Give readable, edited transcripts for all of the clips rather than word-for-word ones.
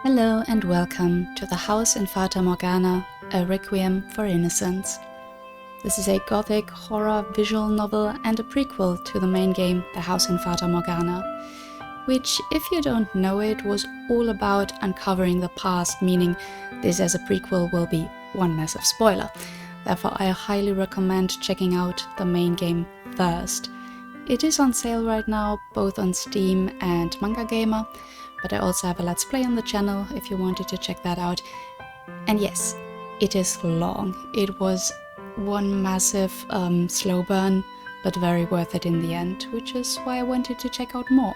Hello and welcome to The House in Fata Morgana, a Requiem for Innocence. This is a gothic horror visual novel and a prequel to the main game, The House in Fata Morgana, which, if you don't know it, was all about uncovering the past, meaning this as a prequel will be one massive spoiler. Therefore, I highly recommend checking out the main game first. It is on sale right now, both on Steam and Manga Gamer, but I also have a Let's Play on the channel if you wanted to check that out. And yes, it is long. It was one massive slow burn, but very worth it in the end, which is why I wanted to check out more.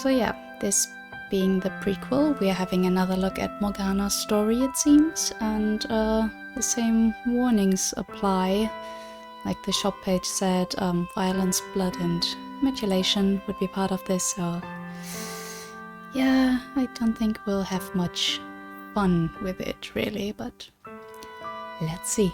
So yeah, this being the prequel, we are having another look at Morgana's story, it seems, and the same warnings apply. Like the shop page said, violence, blood and mutilation would be part of this, so yeah, I don't think we'll have much fun with it really, but let's see.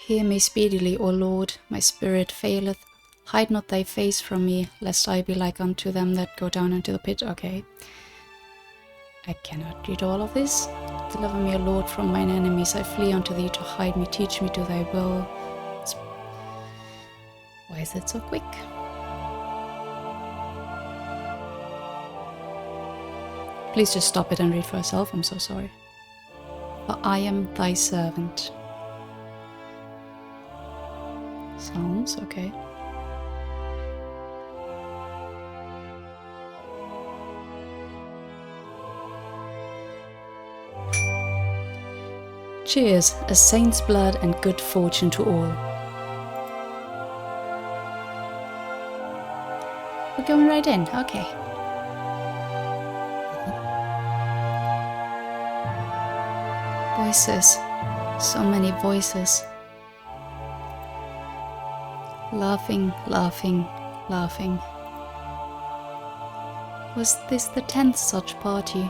Hear me speedily, O Lord, my spirit faileth. Hide not thy face from me, lest I be like unto them that go down into the pit. Okay. I cannot read all of this. Deliver me, O Lord, from mine enemies. I flee unto thee to hide me. Teach me to thy will. Why is it so quick? Please just stop it and read for yourself. I'm so sorry. For I am thy servant. Sounds okay. Cheers, a saint's blood and good fortune to all. We're going right in, okay. Voices, so many voices. Laughing, laughing, laughing. Was this the 10th such party?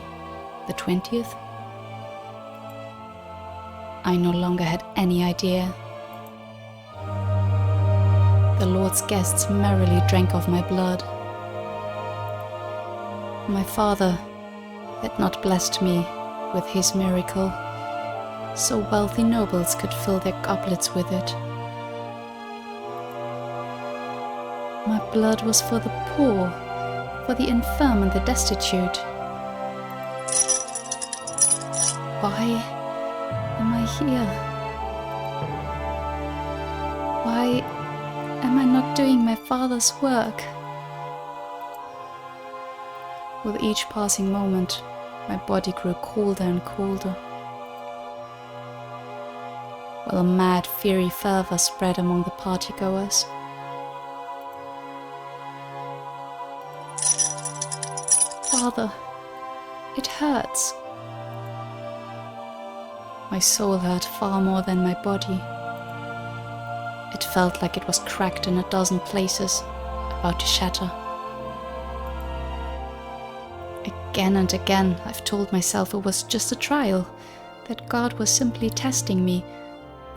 The 20th? I no longer had any idea. The Lord's guests merrily drank of my blood. My father had not blessed me with his miracle, so wealthy nobles could fill their goblets with it. My blood was for the poor, for the infirm and the destitute. Why am I here? Why am I not doing my father's work? With each passing moment, my body grew colder and colder, while a mad, fiery fervor spread among the partygoers. Father, it hurts. My soul hurt far more than my body. It felt like it was cracked in a dozen places, about to shatter. Again and again, I've told myself it was just a trial, that God was simply testing me,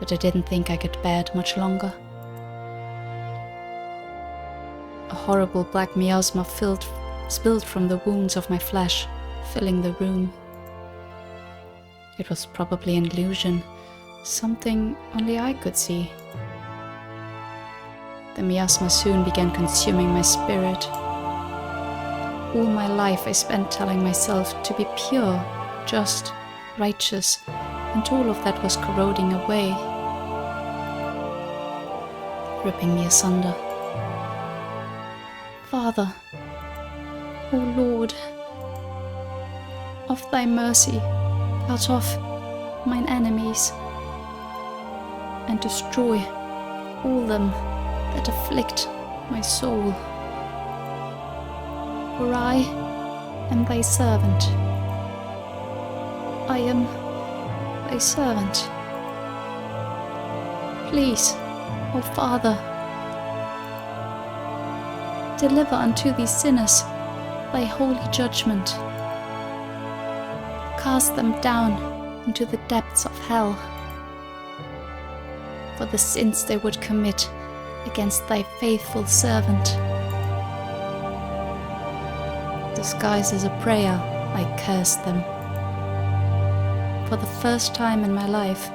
but I didn't think I could bear it much longer. A horrible black miasma spilled from the wounds of my flesh, filling the room. It was probably an illusion, something only I could see. The miasma soon began consuming my spirit. All my life I spent telling myself to be pure, just, righteous, and all of that was corroding away, ripping me asunder. Father, O Lord, of thy mercy, cut off mine enemies, and destroy all them that afflict my soul. For I am thy servant. I am thy servant. Please, O Father, deliver unto these sinners thy holy judgment. Cast them down into the depths of hell for the sins they would commit against thy faithful servant. Disguised as a prayer, I cursed them. For the first time in my life,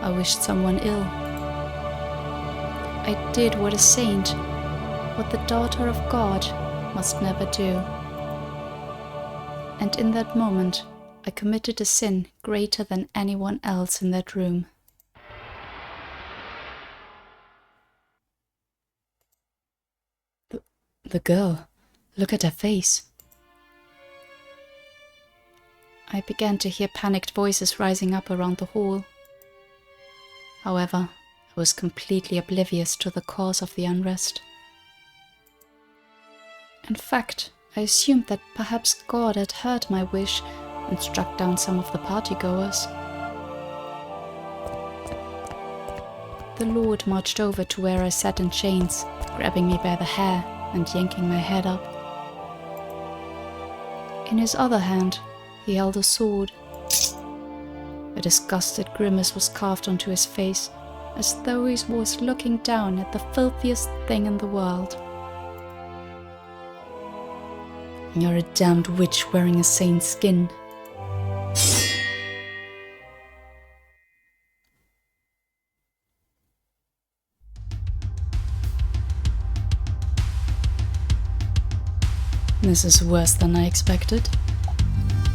I wished someone ill. I did what a saint, what the daughter of God must never do. And in that moment, I committed a sin greater than anyone else in that room. The girl, look at her face. I began to hear panicked voices rising up around the hall. However, I was completely oblivious to the cause of the unrest. In fact, I assumed that perhaps God had heard my wish and struck down some of the partygoers. The Lord marched over to where I sat in chains, grabbing me by the hair and yanking my head up. In his other hand, he held a sword. A disgusted grimace was carved onto his face, as though he was looking down at the filthiest thing in the world. You're a damned witch wearing a saint's skin. This is worse than I expected.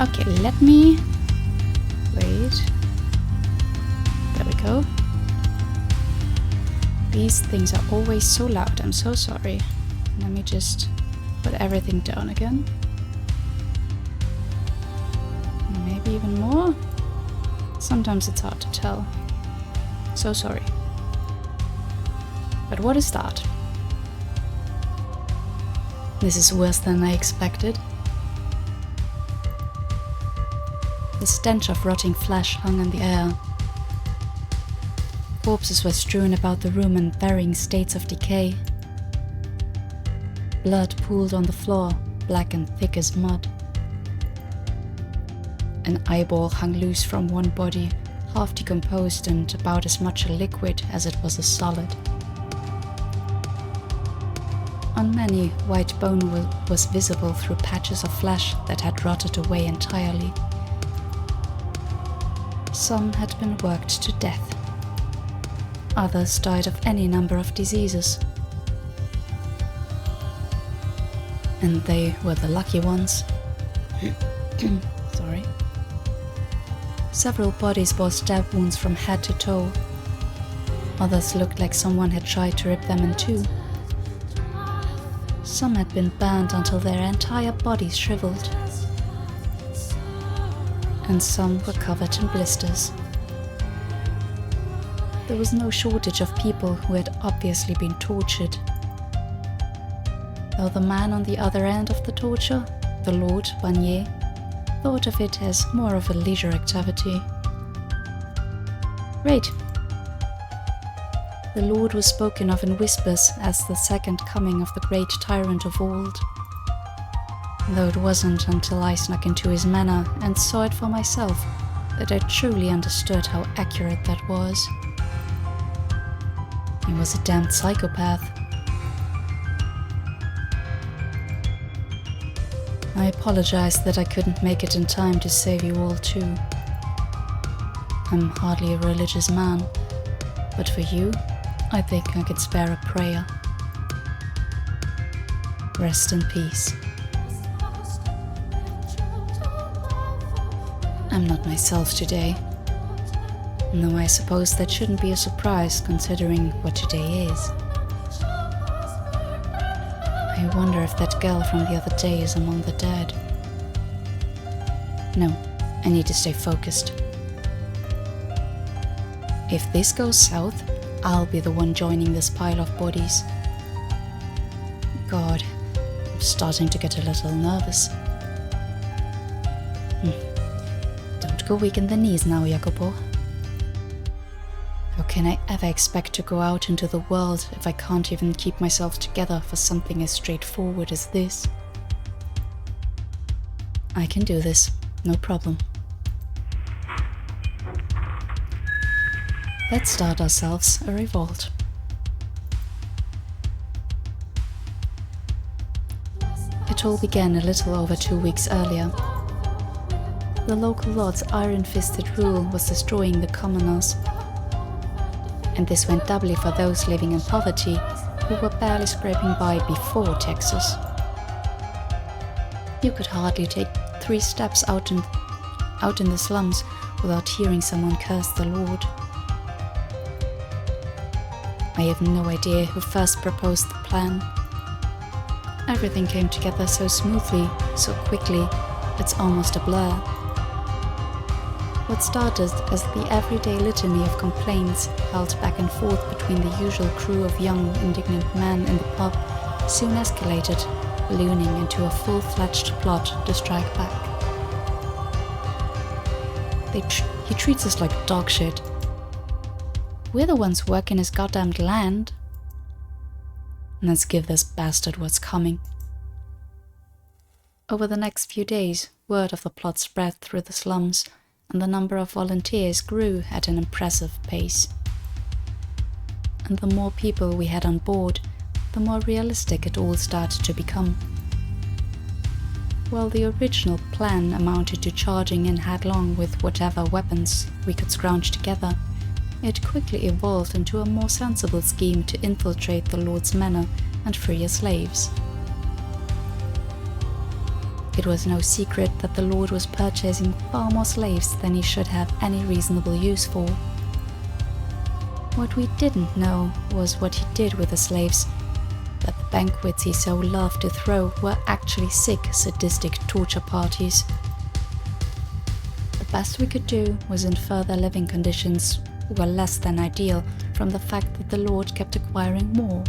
Okay, let me... wait. There we go. These things are always so loud, I'm so sorry. Let me just put everything down again. Maybe even more? Sometimes it's hard to tell. So sorry. But what is that? This is worse than I expected. The stench of rotting flesh hung in the air. Corpses were strewn about the room in varying states of decay. Blood pooled on the floor, black and thick as mud. An eyeball hung loose from one body, half decomposed and about as much a liquid as it was a solid. On many, white bone was visible through patches of flesh that had rotted away entirely. Some had been worked to death. Others died of any number of diseases. And they were the lucky ones. Sorry. Several bodies bore stab wounds from head to toe. Others looked like someone had tried to rip them in two. Some had been burned until their entire bodies shriveled. And some were covered in blisters. There was no shortage of people who had obviously been tortured. Though the man on the other end of the torture, the Lord Barnier, thought of it as more of a leisure activity. Great. The Lord was spoken of in whispers as the second coming of the great tyrant of old. Though it wasn't until I snuck into his manor and saw it for myself that I truly understood how accurate that was. He was a damned psychopath. I apologized that I couldn't make it in time to save you all too. I'm hardly a religious man, but for you, I think I could spare a prayer. Rest in peace. I'm not myself today. Though I suppose that shouldn't be a surprise considering what today is. I wonder if that girl from the other day is among the dead. No, I need to stay focused. If this goes south, I'll be the one joining this pile of bodies. God, I'm starting to get a little nervous. Don't go weak in the knees now, Jacopo. How can I ever expect to go out into the world if I can't even keep myself together for something as straightforward as this? I can do this, no problem. Let's start ourselves a revolt. It all began a little over 2 weeks earlier. The local lord's iron-fisted rule was destroying the commoners. And this went doubly for those living in poverty, who were barely scraping by before Texas. You could hardly take 3 steps out in the slums without hearing someone curse the Lord. I have no idea who first proposed the plan. Everything came together so smoothly, so quickly, it's almost a blur. What started as the everyday litany of complaints held back and forth between the usual crew of young, indignant men in the pub soon escalated, ballooning into a full-fledged plot to strike back. He treats us like dog shit. We're the ones working his goddamned land. Let's give this bastard what's coming. Over the next few days, word of the plot spread through the slums, and the number of volunteers grew at an impressive pace. And the more people we had on board, the more realistic it all started to become. While the original plan amounted to charging in headlong with whatever weapons we could scrounge together, it quickly evolved into a more sensible scheme to infiltrate the Lord's manor and free his slaves. It was no secret that the Lord was purchasing far more slaves than he should have any reasonable use for. What we didn't know was what he did with the slaves, that the banquets he so loved to throw were actually sick, sadistic torture parties. The best we could do was infer their living conditions were less than ideal from the fact that the Lord kept acquiring more.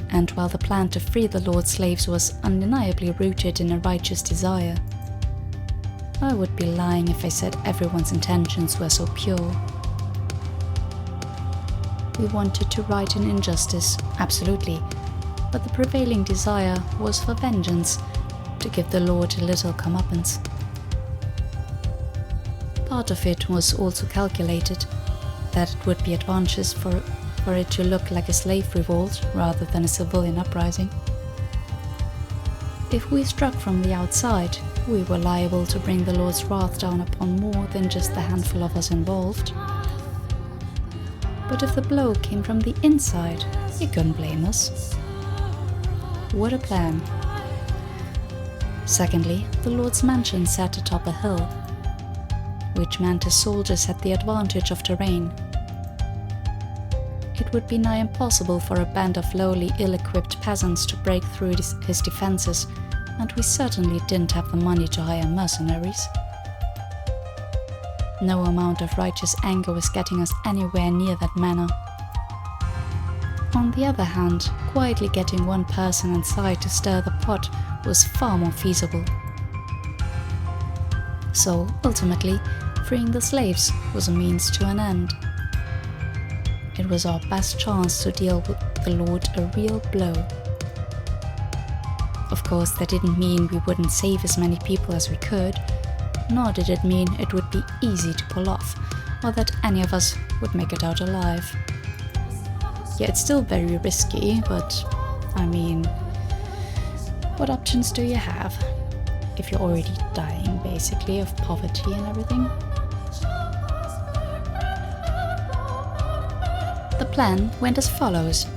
And while the plan to free the Lord's slaves was undeniably rooted in a righteous desire, I would be lying if I said everyone's intentions were so pure. We wanted to right an injustice, absolutely, but the prevailing desire was for vengeance, to give the Lord a little comeuppance. Part of it was also calculated, that it would be advantageous for it to look like a slave revolt rather than a civilian uprising. If we struck from the outside, we were liable to bring the Lord's wrath down upon more than just the handful of us involved. But if the blow came from the inside, you couldn't blame us. What a plan. Secondly, the Lord's mansion sat atop a hill, which meant his soldiers had the advantage of terrain. It would be nigh impossible for a band of lowly, ill-equipped peasants to break through his defenses, and we certainly didn't have the money to hire mercenaries. No amount of righteous anger was getting us anywhere near that manor. On the other hand, quietly getting one person inside to stir the pot was far more feasible. So, ultimately, freeing the slaves was a means to an end. It was our best chance to deal with the Lord a real blow. Of course, that didn't mean we wouldn't save as many people as we could, nor did it mean it would be easy to pull off, or that any of us would make it out alive. Yeah, it's still very risky, but, I mean, what options do you have if you're already dying, basically, of poverty and everything? The plan went as follows.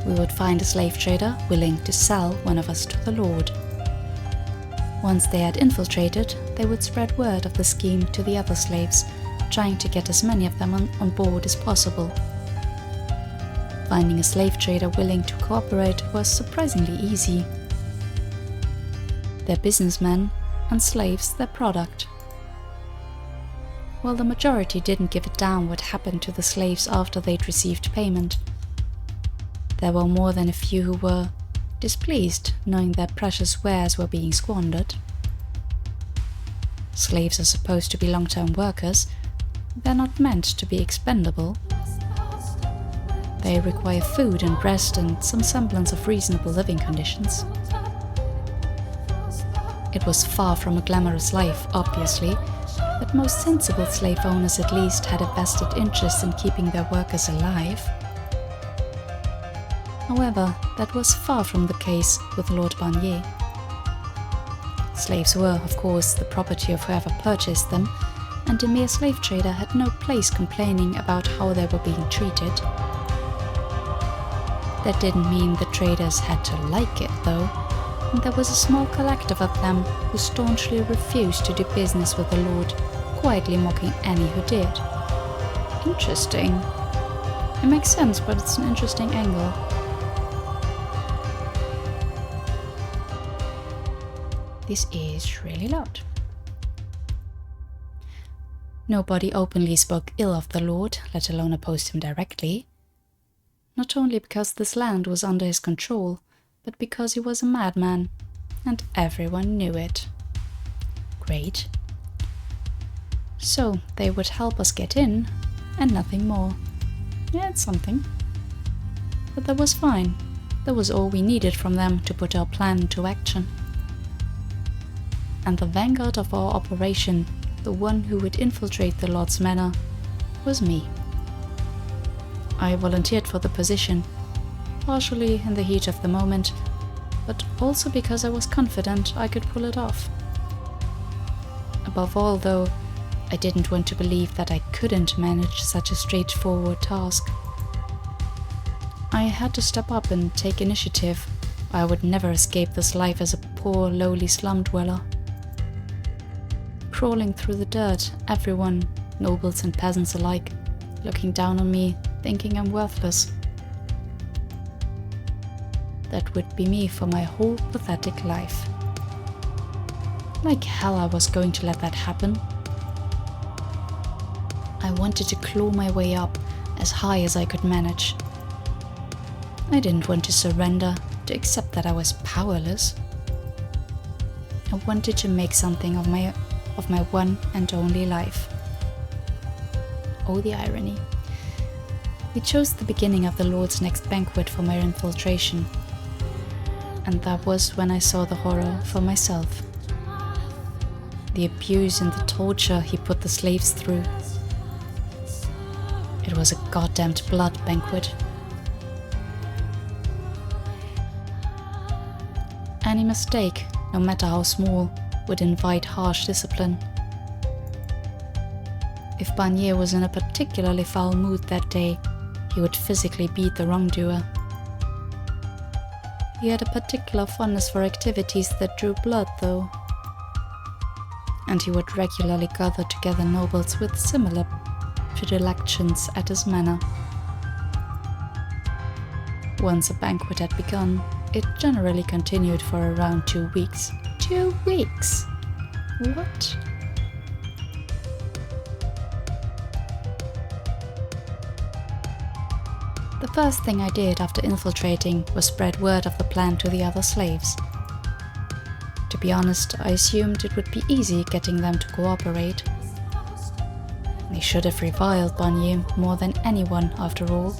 We would find a slave trader willing to sell one of us to the Lord. Once they had infiltrated, they would spread word of the scheme to the other slaves, trying to get as many of them on board as possible. Finding a slave trader willing to cooperate was surprisingly easy. They're businessmen, and slaves their product. While the majority didn't give a damn what happened to the slaves after they'd received payment, there were more than a few who were displeased knowing their precious wares were being squandered. Slaves are supposed to be long-term workers, They're not meant to be expendable. They require food and rest and some semblance of reasonable living conditions. It was far from a glamorous life, obviously, but most sensible slave owners at least had a vested interest in keeping their workers alive. However, that was far from the case with Lord Barnier. Slaves were, of course, the property of whoever purchased them, and a mere slave trader had no place complaining about how they were being treated. That didn't mean the traders had to like it, though, and there was a small collective of them who staunchly refused to do business with the Lord, quietly mocking any who did. Interesting. It makes sense, but it's an interesting angle. This is really loud. Nobody openly spoke ill of the Lord, let alone opposed him directly. Not only because this land was under his control, but because he was a madman, and everyone knew it. Great. So they would help us get in, and nothing more. Yeah, it's something. But that was fine. That was all we needed from them to put our plan into action. And the vanguard of our operation, the one who would infiltrate the Lord's manor, was me. I volunteered for the position, partially in the heat of the moment, but also because I was confident I could pull it off. Above all, though, I didn't want to believe that I couldn't manage such a straightforward task. I had to step up and take initiative, or I would never escape this life as a poor, lowly slum dweller. Crawling through the dirt, everyone, nobles and peasants alike, looking down on me, thinking I'm worthless. That would be me for my whole pathetic life. Like hell I was going to let that happen. I wanted to claw my way up, as high as I could manage. I didn't want to surrender, to accept that I was powerless. I wanted to make something of my one and only life. Oh, the irony. We chose the beginning of the Lord's next banquet for my infiltration. And that was when I saw the horror for myself. The abuse and the torture he put the slaves through. It was a goddamned blood banquet. Any mistake, no matter how small, would invite harsh discipline. If Barnier was in a particularly foul mood that day, he would physically beat the wrongdoer. He had a particular fondness for activities that drew blood, though. And he would regularly gather together nobles with similar predilections at his manor. Once a banquet had begun, it generally continued for around 2 weeks. 2 weeks? What? The first thing I did after infiltrating was spread word of the plan to the other slaves. To be honest, I assumed it would be easy getting them to cooperate. They should have reviled Barnier more than anyone, after all.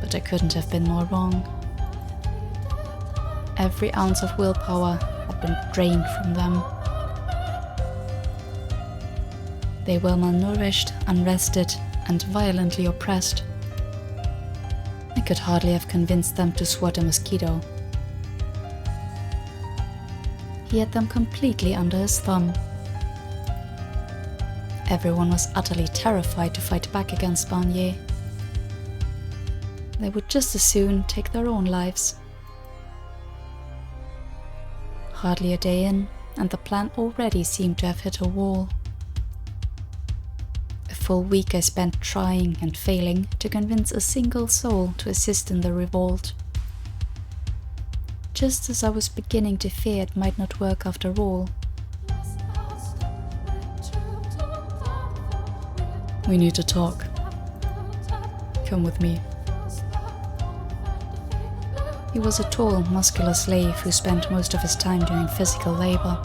But I couldn't have been more wrong. Every ounce of willpower had been drained from them. They were malnourished, unrested, and violently oppressed. I could hardly have convinced them to swat a mosquito. He had them completely under his thumb. Everyone was utterly terrified to fight back against Barnier. They would just as soon take their own lives. Hardly a day in, and the plan already seemed to have hit a wall. A full week I spent trying and failing to convince a single soul to assist in the revolt. Just as I was beginning to fear it might not work after all. We need to talk. Come with me. He was a tall, muscular slave who spent most of his time doing physical labor.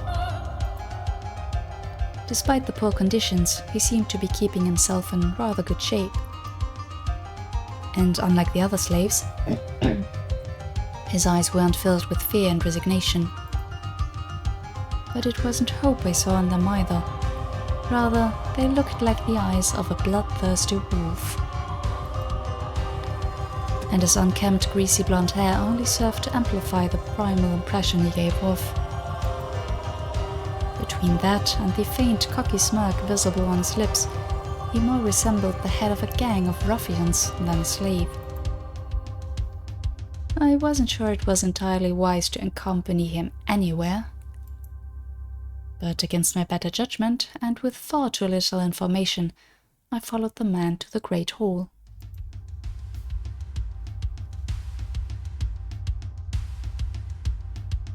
Despite the poor conditions, he seemed to be keeping himself in rather good shape. And unlike the other slaves, his eyes weren't filled with fear and resignation. But it wasn't hope I saw in them either. Rather, they looked like the eyes of a bloodthirsty wolf. And his unkempt, greasy blonde hair only served to amplify the primal impression he gave off. Between that and the faint, cocky smirk visible on his lips, he more resembled the head of a gang of ruffians than a slave. I wasn't sure it was entirely wise to accompany him anywhere. But against my better judgment, and with far too little information, I followed the man to the Great Hall.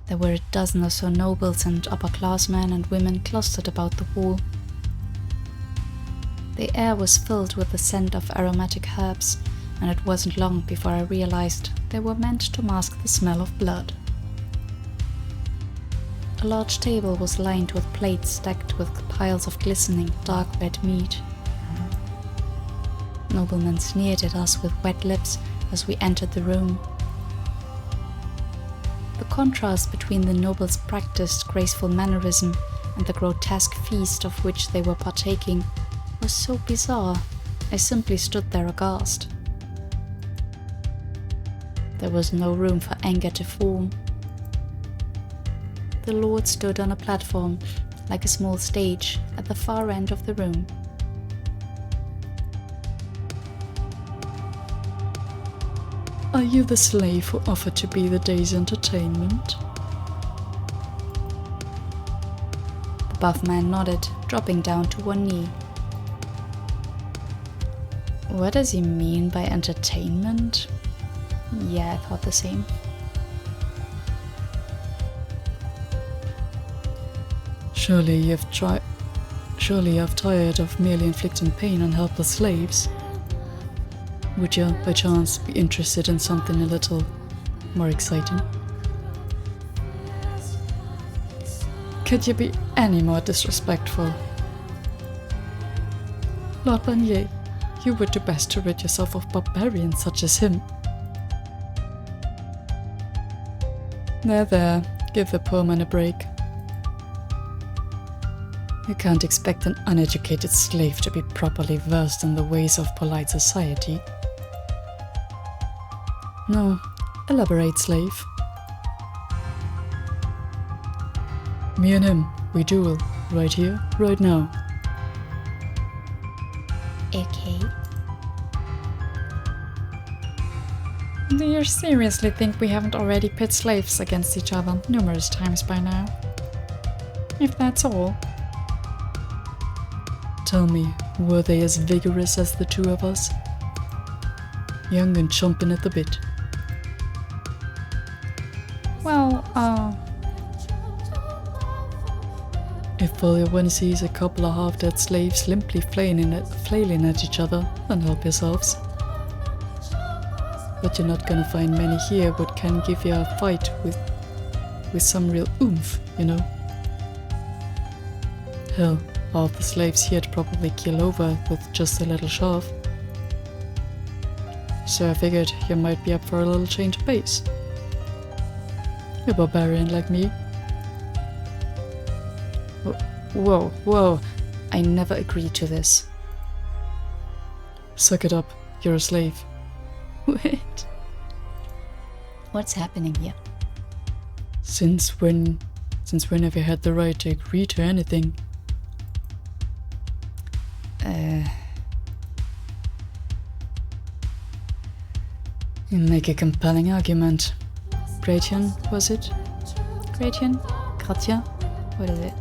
There were a dozen or so nobles and upper-class men and women clustered about the hall. The air was filled with the scent of aromatic herbs, and it wasn't long before I realized they were meant to mask the smell of blood. A large table was lined with plates stacked with piles of glistening, dark red meat. Noblemen sneered at us with wet lips as we entered the room. The contrast between the nobles' practiced, graceful mannerism and the grotesque feast of which they were partaking was so bizarre, I simply stood there aghast. There was no room for anger to form. The lord stood on a platform, like a small stage, at the far end of the room. Are you the slave who offered to be the day's entertainment? The buff man nodded, dropping down to one knee. What does he mean by entertainment? Yeah, I thought the same. Surely you've tired of merely inflicting pain on helpless slaves. Would you, by chance, be interested in something a little more exciting? Could you be any more disrespectful? Lord Barnier, you would do best to rid yourself of barbarians such as him. There, give the poor man a break. You can't expect an uneducated slave to be properly versed in the ways of polite society. No, elaborate, slave. Me and him, we duel, right here, right now. Okay. Do you seriously think we haven't already pit slaves against each other numerous times by now? If that's all. Tell me, were they as vigorous as the two of us? Young and chomping at the bit. Well, if all you want to see is a couple of half-dead slaves limply flailing at each other, then help yourselves. But you're not gonna find many here what can give you a fight with some real oomph, you know? Hell, half the slaves here'd probably keel over with just a little shove. So I figured you might be up for a little change of pace. A barbarian like me. Whoa. I never agreed to this. Suck it up, you're a slave. Wait. What's happening here? Since when have you had the right to agree to anything? You make a compelling argument. Gratien, was it? Gratien? Gratien? What is it?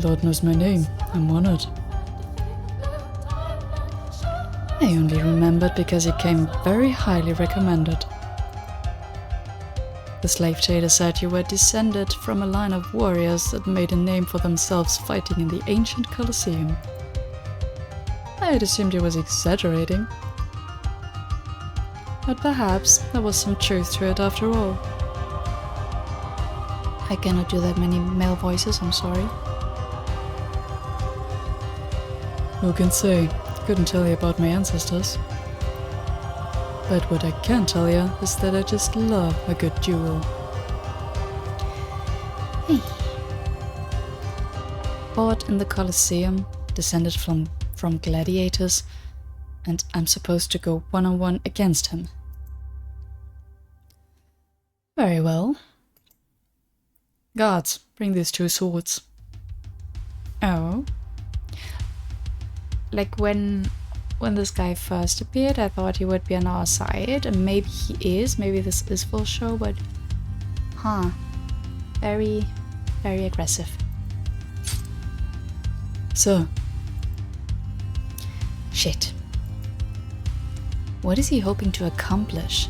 Lord knows my name. I'm honored. I only remembered because it came very highly recommended. The slave trader said you were descended from a line of warriors that made a name for themselves fighting in the ancient Colosseum. I had assumed he was exaggerating. But perhaps there was some truth to it after all. I cannot do that many male voices, I'm sorry. Who can say? Couldn't tell you about my ancestors. But what I can tell you is that I just love a good duel. Hey. Fought in the Colosseum, descended from gladiators, and I'm supposed to go one-on-one against him. Very well. Guards, bring these 2 swords. Oh. Like when this guy first appeared, I thought he would be on our side, and maybe he is, maybe this is full show, but very, very aggressive. Sir. Shit. What is he hoping to accomplish?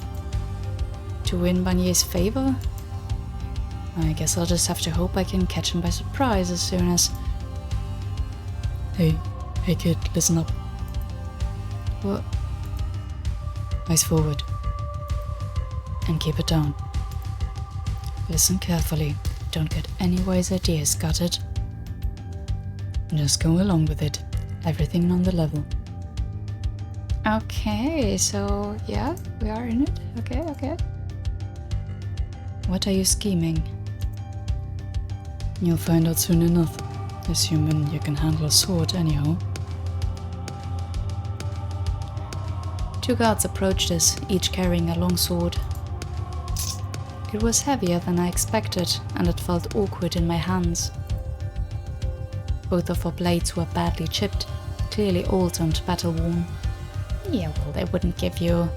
To win Banier's favor? I guess I'll just have to hope I can catch him by surprise as soon as... Hey kid, listen up. What? Eyes forward. And keep it down. Listen carefully. Don't get any wise ideas, got it? Just go along with it. Everything on the level. Okay, so yeah, we are in it. Okay. What are you scheming? You'll find out soon enough. Assuming you can handle a sword anyhow. 2 guards approached us, each carrying a long sword. It was heavier than I expected, and it felt awkward in my hands. Both of our blades were badly chipped, clearly old and battle-worn. Yeah, well, they wouldn't give you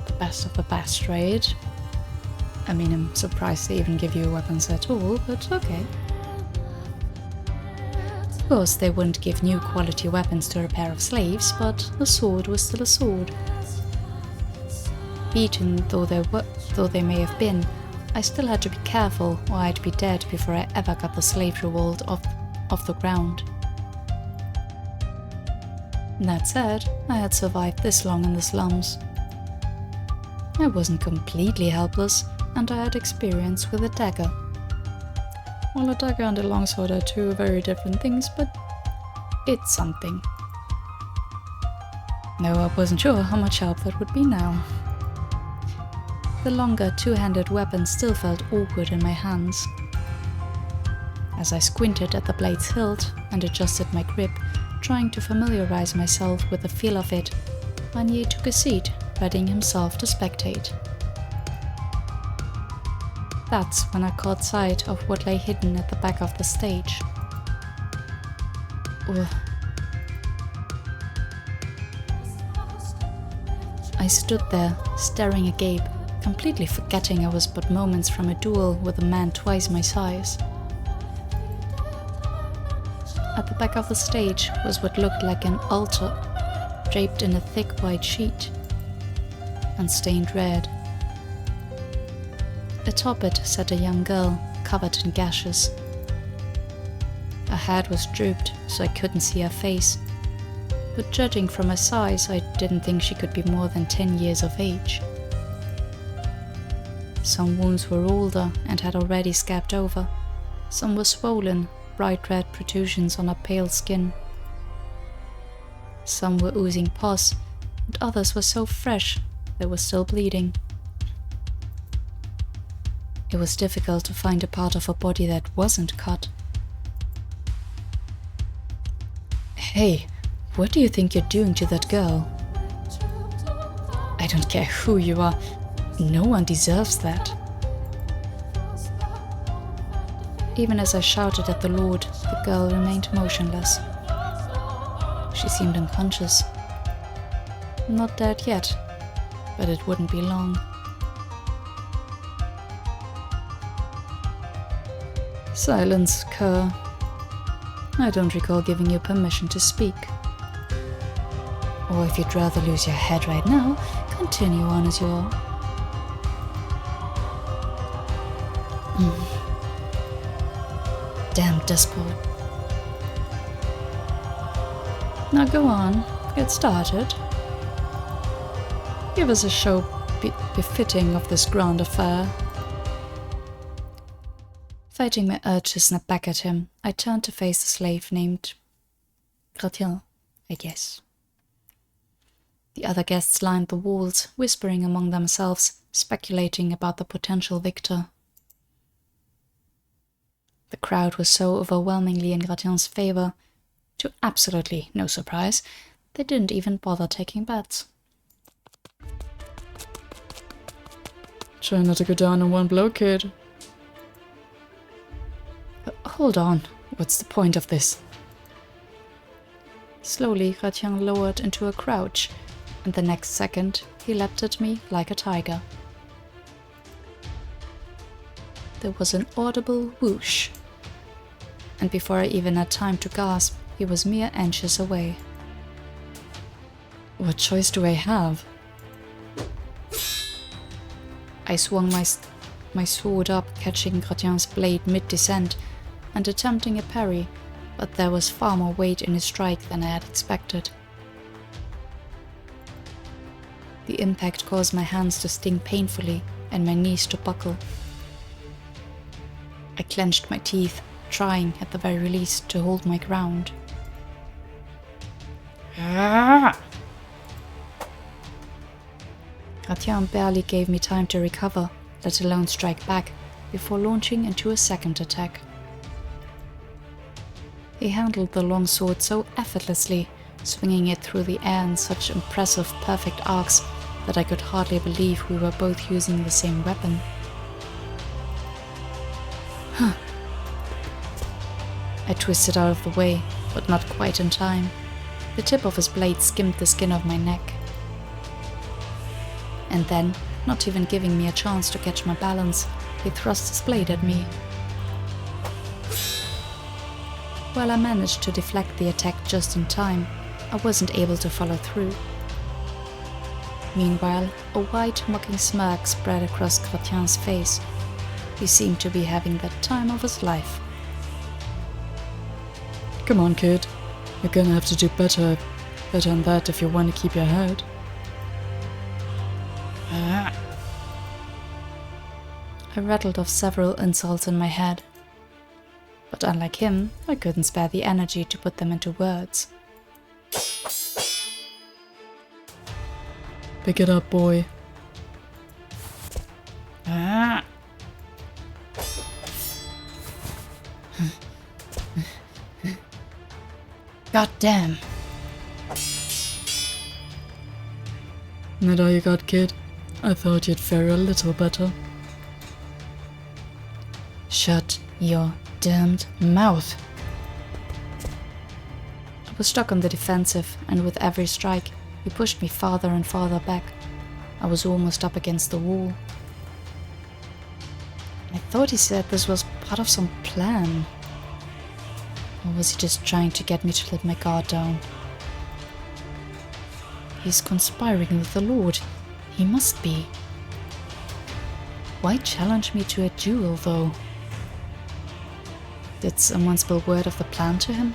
the best of the best, right? I mean, I'm surprised they even give you weapons at all, but okay. Of course, they wouldn't give new quality weapons to a pair of slaves, but a sword was still a sword. Beaten though they may have been, I still had to be careful or I'd be dead before I ever got the slave revolt off the ground. That said, I had survived this long in the slums. I wasn't completely helpless, and I had experience with a dagger. Well, a dagger and a longsword are 2 very different things, but it's something. No, I wasn't sure how much help that would be now. The longer 2-handed weapon still felt awkward in my hands. As I squinted at the blade's hilt and adjusted my grip, trying to familiarize myself with the feel of it, Banier took a seat, readying himself to spectate. That's when I caught sight of what lay hidden at the back of the stage. Ugh. I stood there, staring agape, completely forgetting I was but moments from a duel with a man twice my size. At the back of the stage was what looked like an altar, draped in a thick white sheet, and stained red. Atop it sat a young girl, covered in gashes. Her head was drooped, so I couldn't see her face, but judging from her size, I didn't think she could be more than 10 years of age. Some wounds were older and had already scabbed over. Some were swollen, bright red protrusions on her pale skin. Some were oozing pus, and others were so fresh they were still bleeding. It was difficult to find a part of her body that wasn't cut. Hey, what do you think you're doing to that girl? I don't care who you are. No one deserves that. Even as I shouted at the Lord, the girl remained motionless. She seemed unconscious. Not dead yet, but it wouldn't be long. Silence, cur. I don't recall giving you permission to speak. Or if you'd rather lose your head right now, continue on as you are. Damn despot. Now go on, get started. Give us a show befitting of this grand affair. Fighting my urge to snap back at him, I turned to face a slave named Gratien, I guess. The other guests lined the walls, whispering among themselves, speculating about the potential victor. The crowd was so overwhelmingly in Gratien's favor, to absolutely no surprise, they didn't even bother taking bets. Try not to go down in one blow, kid. Hold on, what's the point of this? Slowly, Gratien lowered into a crouch, and the next second he leapt at me like a tiger. There was an audible whoosh, and before I even had time to gasp, he was mere inches away. What choice do I have? I swung my sword up, catching Gratien's blade mid-descent and attempting a parry, but there was far more weight in his strike than I had expected. The impact caused my hands to sting painfully and my knees to buckle. I clenched my teeth, trying, at the very least, to hold my ground. Gratien barely gave me time to recover, let alone strike back, before launching into a second attack. He handled the long sword so effortlessly, swinging it through the air in such impressive, perfect arcs that I could hardly believe we were both using the same weapon. I twisted out of the way, but not quite in time. The tip of his blade skimmed the skin of my neck. And then, not even giving me a chance to catch my balance, he thrust his blade at me. While I managed to deflect the attack just in time, I wasn't able to follow through. Meanwhile, a wide, mocking smirk spread across Gratien's face. He seemed to be having the time of his life. Come on, kid. You're gonna have to do better than that if you want to keep your head. I rattled off several insults in my head. But unlike him, I couldn't spare the energy to put them into words. Pick it up, boy. God damn. That all you got, kid? I thought you'd fare a little better. Shut your damned mouth. I was stuck on the defensive, and with every strike, he pushed me farther and farther back. I was almost up against the wall. I thought he said this was part of some plan. Or was he just trying to get me to let my guard down? He's conspiring with the Lord. He must be. Why challenge me to a duel, though? Did someone spill word of the plan to him?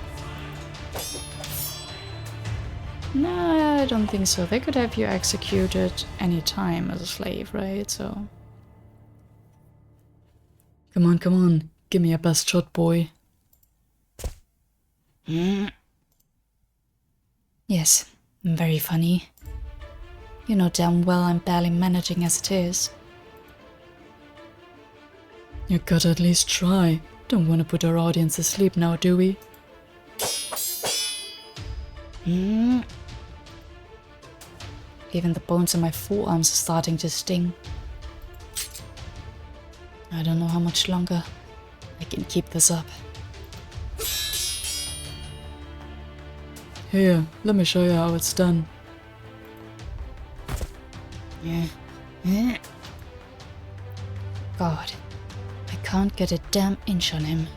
Nah, I don't think so. They could have you executed any time as a slave, right? So... Come on. Give me your best shot, boy. Yes, very funny. You know damn well I'm barely managing as it is. You gotta at least try. Don't want to put our audience to sleep now, do we? Even the bones in my forearms are starting to sting. I don't know how much longer I can keep this up. Here, let me show you how it's done. God, I can't get a damn inch on him.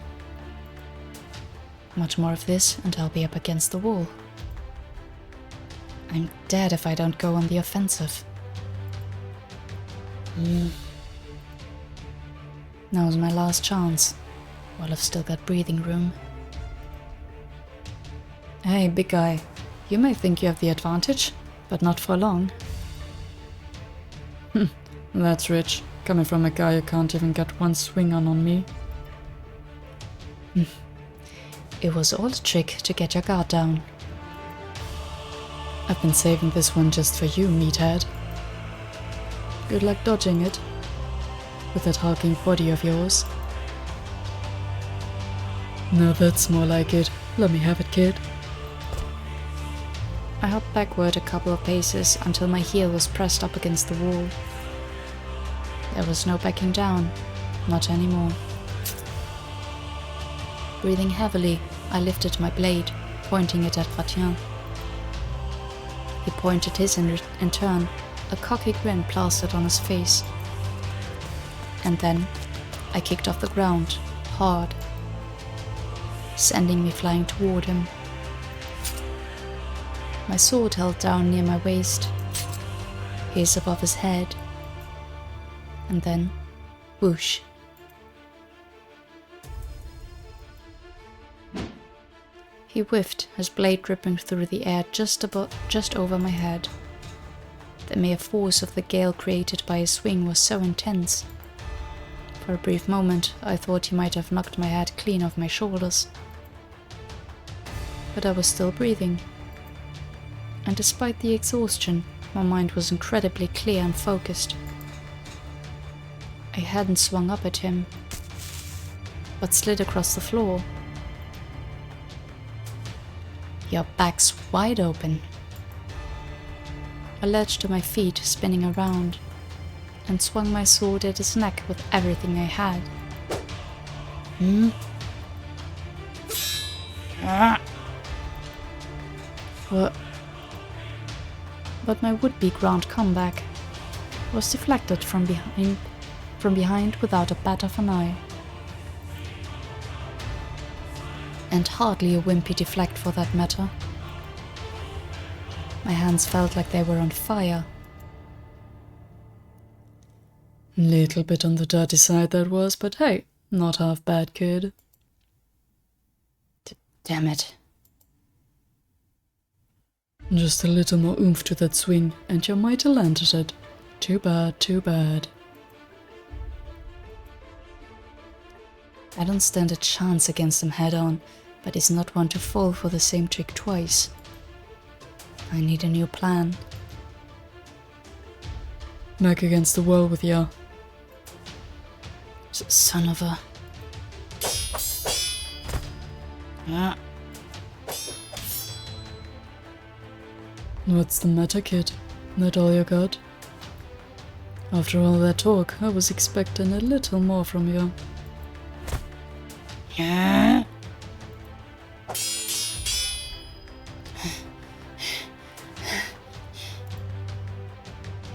Much more of this and I'll be up against the wall. I'm dead if I don't go on the offensive. Now's my last chance, while I've still got breathing room. Hey, big guy, you may think you have the advantage, but not for long. That's rich, coming from a guy who can't even get one swing on me. It was all a trick to get your guard down. I've been saving this one just for you, meathead. Good luck dodging it, with that hulking body of yours. Now that's more like it. Let me have it, kid. I hopped backward a couple of paces until my heel was pressed up against the wall. There was no backing down, not anymore. Breathing heavily, I lifted my blade, pointing it at Requiem. He pointed his in turn, a cocky grin plastered on his face. And then I kicked off the ground, hard, sending me flying toward him. My sword held down near my waist, his above his head, and then whoosh. He whiffed, his blade ripping through the air just over my head. The mere force of the gale created by his swing was so intense. For a brief moment, I thought he might have knocked my head clean off my shoulders. But I was still breathing. And despite the exhaustion, my mind was incredibly clear and focused. I hadn't swung up at him, but slid across the floor. Your back's wide open. I lurched to my feet, spinning around, and swung my sword at his neck with everything I had. But my would-be grand comeback was deflected from behind without a bat of an eye. And hardly a wimpy deflect for that matter. My hands felt like they were on fire. Little bit on the dirty side that was, but hey, not half bad, kid. Damn it. Just a little more oomph to that swing, and you might have landed it. Too bad, too bad. I don't stand a chance against him head-on, but he's not one to fall for the same trick twice. I need a new plan. Back against the wall with ya. Son of a... Ah. What's the matter, kid? That all you got? After all that talk, I was expecting a little more from you. Yeah.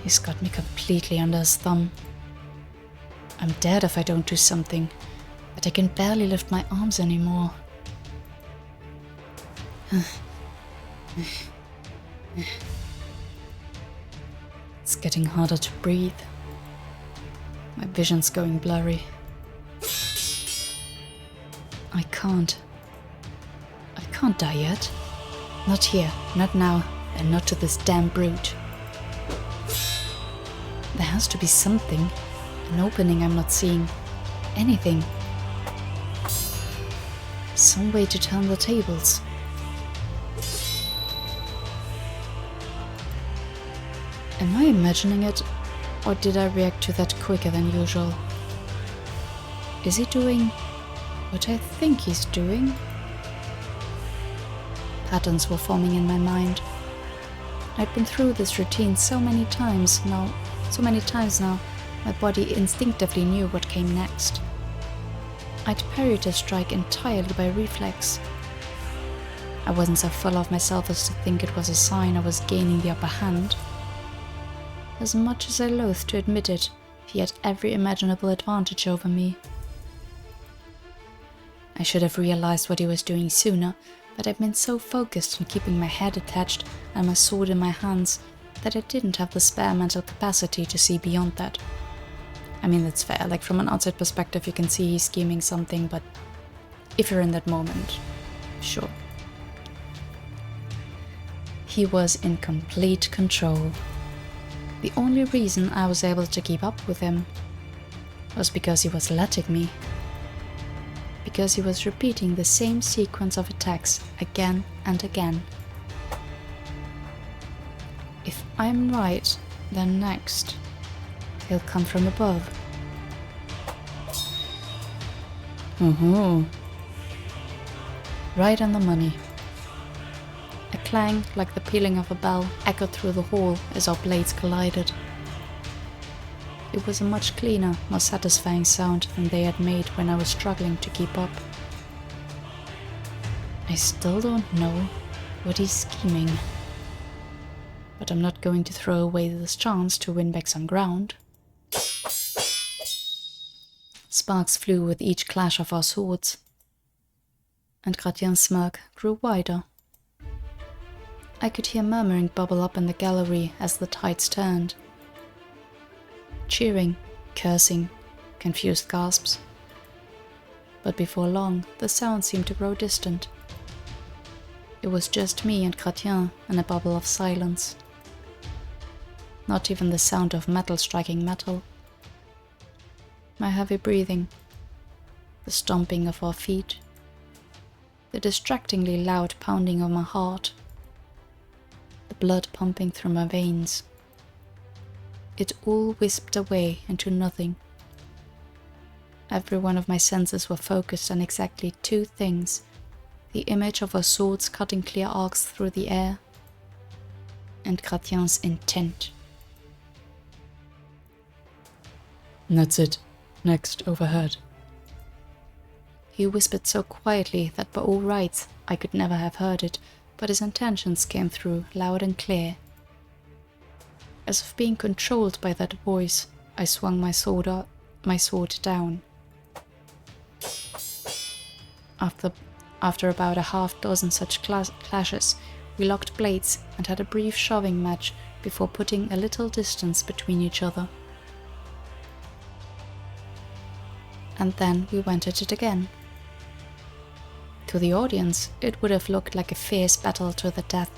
He's got me completely under his thumb. I'm dead if I don't do something, but I can barely lift my arms anymore. It's getting harder to breathe. My vision's going blurry. I can't die yet. Not here, not now, and not to this damn brute. There has to be something. An opening I'm not seeing. Anything. Some way to turn the tables. Am I imagining it, or did I react to that quicker than usual? Is he doing what I think he's doing? Patterns were forming in my mind. I'd been through this routine so many times now, my body instinctively knew what came next. I'd parried a strike entirely by reflex. I wasn't so full of myself as to think it was a sign I was gaining the upper hand. As much as I loathed to admit it, he had every imaginable advantage over me. I should have realized what he was doing sooner, but I'd been so focused on keeping my head attached and my sword in my hands that I didn't have the spare mental capacity to see beyond that. I mean, that's fair, like from an outside perspective you can see he's scheming something, but if you're in that moment, sure. He was in complete control. The only reason I was able to keep up with him was because he was letting me. because he was repeating the same sequence of attacks again and again. If I'm right, then next, he'll come from above. Right on the money. A clang like the pealing of a bell echoed through the hall as our blades collided. It was a much cleaner, more satisfying sound than they had made when I was struggling to keep up. I still don't know what he's scheming, but I'm not going to throw away this chance to win back some ground. Sparks flew with each clash of our swords, and Gratien's smirk grew wider. I could hear murmuring bubble up in the gallery as the tides turned. Cheering, cursing, confused gasps. But before long, the sound seemed to grow distant. It was just me and Gratien in a bubble of silence. Not even the sound of metal striking metal. My heavy breathing, the stomping of our feet, the distractingly loud pounding of my heart, the blood pumping through my veins. It all whisked away into nothing. Every one of my senses were focused on exactly two things: the image of our swords cutting clear arcs through the air, and Gratien's intent. That's it. Next, overhead. He whispered so quietly that by all rights I could never have heard it, but his intentions came through loud and clear. As if being controlled by that voice, I swung my sword down. After about a half dozen such clashes, we locked blades and had a brief shoving match before putting a little distance between each other. And then we went at it again. To the audience, it would have looked like a fierce battle to the death,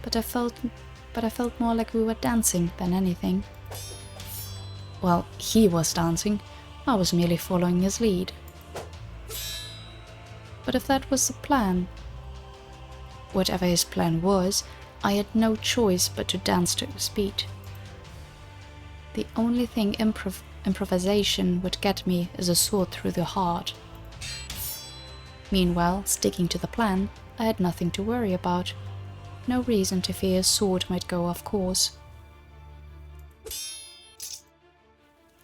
but I felt more like we were dancing than anything. Well, he was dancing, I was merely following his lead. But if that was the plan, whatever his plan was, I had no choice but to dance to his beat. The only thing improvisation would get me is a sword through the heart. Meanwhile, sticking to the plan, I had nothing to worry about. No reason to fear his sword might go off course.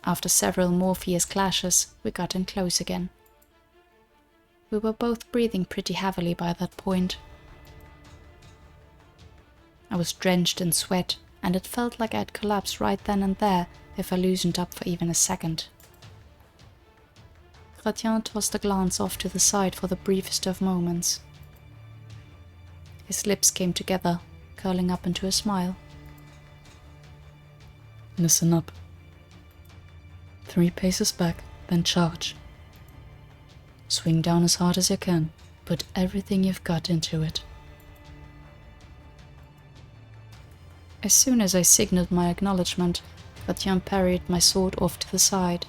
After several more fierce clashes, we got in close again. We were both breathing pretty heavily by that point. I was drenched in sweat, and it felt like I'd collapse right then and there if I loosened up for even a second. Gratien tossed a glance off to the side for the briefest of moments. His lips came together, curling up into a smile. Listen up. 3 paces back, then charge. Swing down as hard as you can. Put everything you've got into it. As soon as I signaled my acknowledgement, Gratien parried my sword off to the side.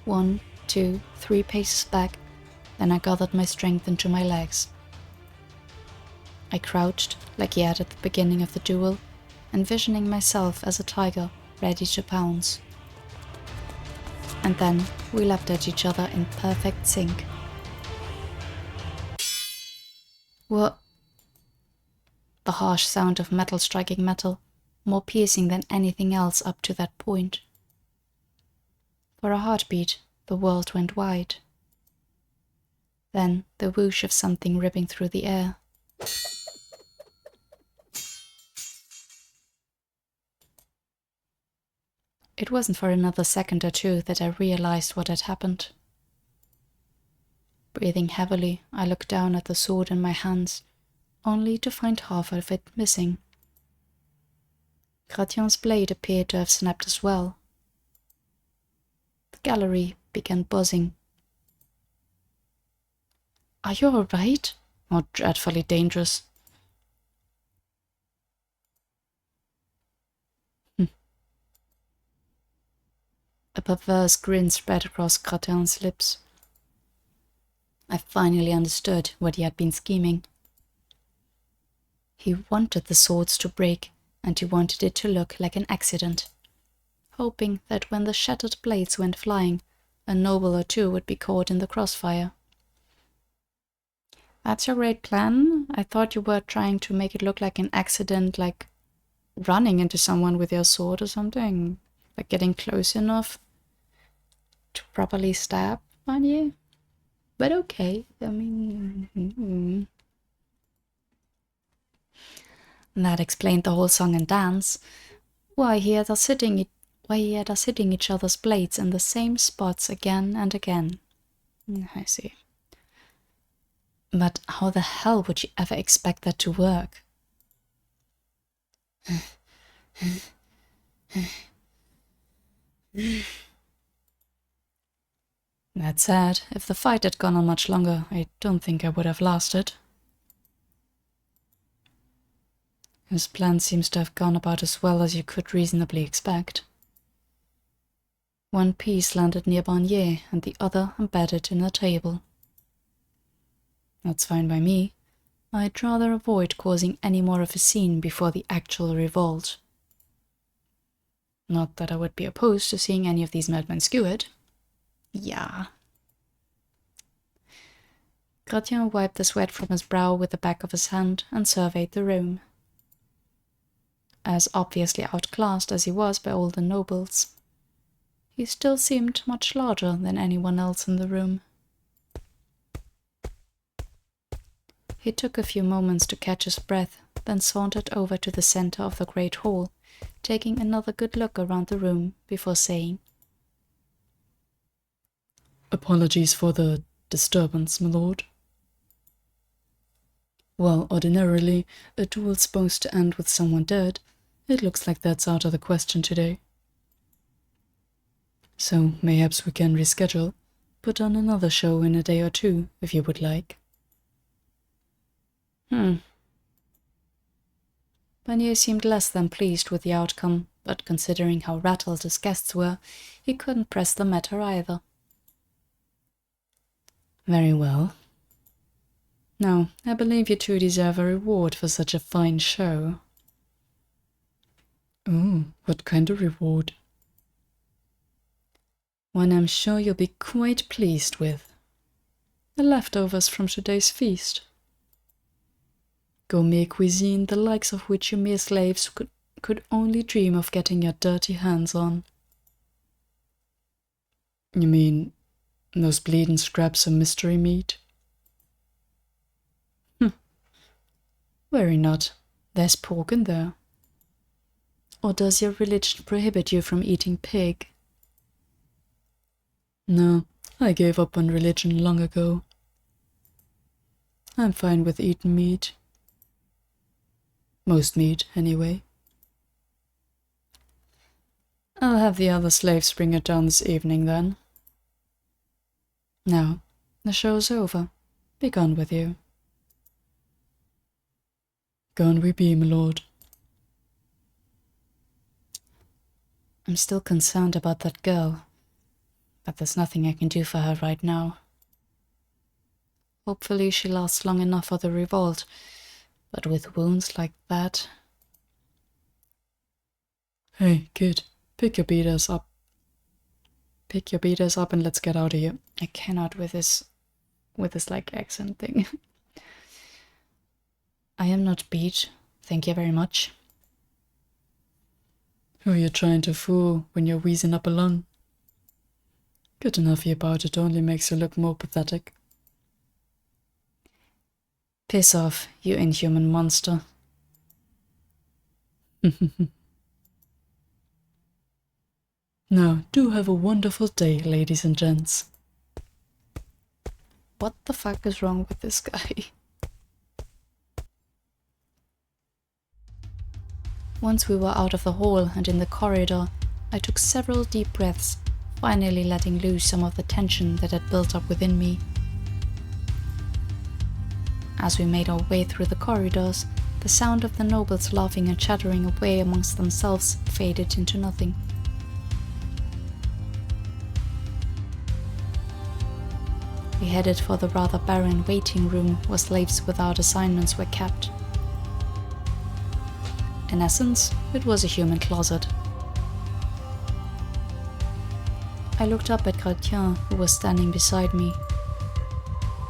1, 2, 3 paces back, then I gathered my strength into my legs. I crouched, like he had at the beginning of the duel, envisioning myself as a tiger ready to pounce. And then we leapt at each other in perfect sync. What? The harsh sound of metal striking metal, more piercing than anything else up to that point. For a heartbeat, the world went wide. Then the whoosh of something ripping through the air. It wasn't for another second or two that I realized what had happened. Breathing heavily, I looked down at the sword in my hands, only to find half of it missing. Gratien's blade appeared to have snapped as well. The gallery began buzzing. "Are you all right?" "Oh, dreadfully dangerous." A perverse grin spread across Gratin's lips. I finally understood what he had been scheming. He wanted the swords to break, and he wanted it to look like an accident, hoping that when the shattered blades went flying, a noble or two would be caught in the crossfire. That's your great plan? I thought you were trying to make it look like an accident, like running into someone with your sword or something. Like getting close enough to properly stab on you. But okay, I mean... That explained the whole song and dance. Why he had us hitting each other's blades in the same spots again and again. I see. But how the hell would you ever expect that to work? That said, if the fight had gone on much longer, I don't think I would have lasted. His plan seems to have gone about as well as you could reasonably expect. One piece landed near Barnier and the other embedded in a table. That's fine by me. I'd rather avoid causing any more of a scene before the actual revolt. Not that I would be opposed to seeing any of these madmen skewered. Yeah. Gratien wiped the sweat from his brow with the back of his hand and surveyed the room. As obviously outclassed as he was by all the nobles, he still seemed much larger than anyone else in the room. He took a few moments to catch his breath, then sauntered over to the center of the great hall, taking another good look around the room before saying, "Apologies for the disturbance, my lord. While ordinarily a duel's supposed to end with someone dead, it looks like that's out of the question today. So mayhaps we can reschedule, put on another show in a day or two, if you would like." Barnier seemed less than pleased with the outcome, but considering how rattled his guests were, he couldn't press the matter either. "Very well. Now, I believe you two deserve a reward for such a fine show." "Oh, what kind of reward?" "One I'm sure you'll be quite pleased with. The leftovers from today's feast. Gourmet cuisine, the likes of which you mere slaves could only dream of getting your dirty hands on." "You mean those bleeding scraps of mystery meat?" "Worry not. There's pork in there. Or does your religion prohibit you from eating pig?" "No, I gave up on religion long ago. I'm fine with eating meat. Most meat, anyway." "I'll have the other slaves bring it down this evening, then. Now, the show's over. Be gone with you." "Gone we be, my lord." "I'm still concerned about that girl, but there's nothing I can do for her right now. Hopefully she lasts long enough for the revolt, but with wounds like that..." "Hey, kid, pick your beaters up. Pick your beaters up and let's get out of here." I cannot with this like accent thing. "I am not beat, thank you very much." "Who are you trying to fool when you're wheezing up a lung? Good enough about it only makes you look more pathetic." "Piss off, you inhuman monster." "Now, do have a wonderful day, ladies and gents." What the fuck is wrong with this guy? Once we were out of the hall and in the corridor, I took several deep breaths, finally letting loose some of the tension that had built up within me. As we made our way through the corridors, the sound of the nobles laughing and chattering away amongst themselves faded into nothing. we headed for the rather barren waiting room where slaves without assignments were kept. In essence, it was a human closet. I looked up at Requiem, who was standing beside me.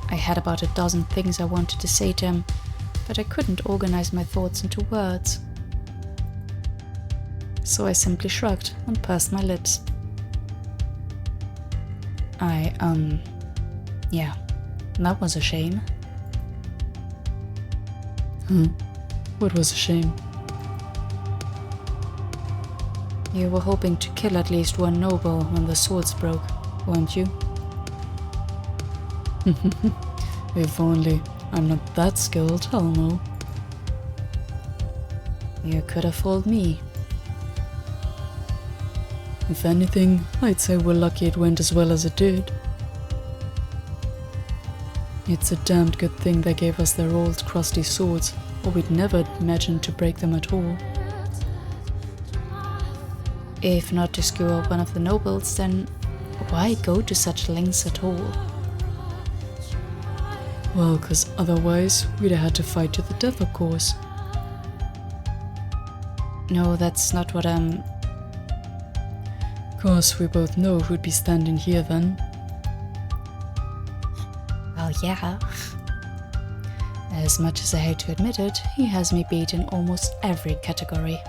I had about a dozen things I wanted to say to him, but I couldn't organize my thoughts into words. So I simply shrugged and pursed my lips. Yeah, that was a shame. What was a shame? You were hoping to kill at least one noble when the swords broke, weren't you? If only. I'm not that skilled, hell no. You could have fooled me. If anything, I'd say we're lucky it went as well as it did. It's a damned good thing they gave us their old crusty swords, or we'd never imagined to break them at all. If not to skewer one of the nobles, then why go to such lengths at all? Well, 'cause otherwise we'd have had to fight to the death, of course. No, that's not what I'm... 'Course we both know who'd be standing here then. Well, yeah. As much as I hate to admit it, he has me beat in almost every category.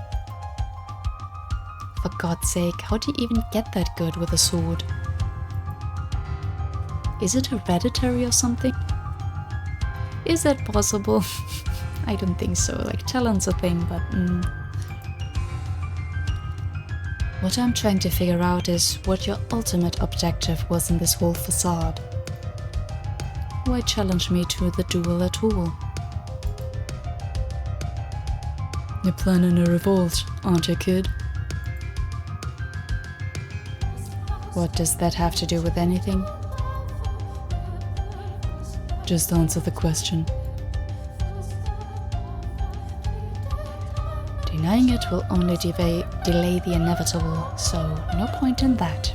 For God's sake, how do you even get that good with a sword? Is it hereditary or something? Is that possible? I don't think so, like talent's a thing, but What I'm trying to figure out is what your ultimate objective was in this whole facade. Why challenge me to the duel at all? You're planning a revolt, aren't you, kid? What does that have to do with anything? Just answer the question. Denying it will only delay the inevitable, so no point in that.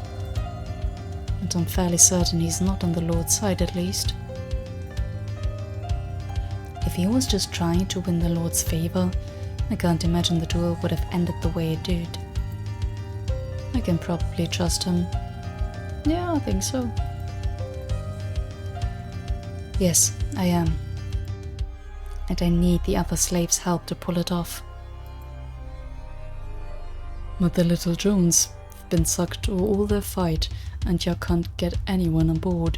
And I'm fairly certain he's not on the Lord's side, at least. If he was just trying to win the Lord's favor, I can't imagine the duel would have ended the way it did. I can probably trust him. Yeah, I think so. Yes, I am. And I need the other slaves' help to pull it off. But the little drones have been sucked to all their fight, and you can't get anyone on board.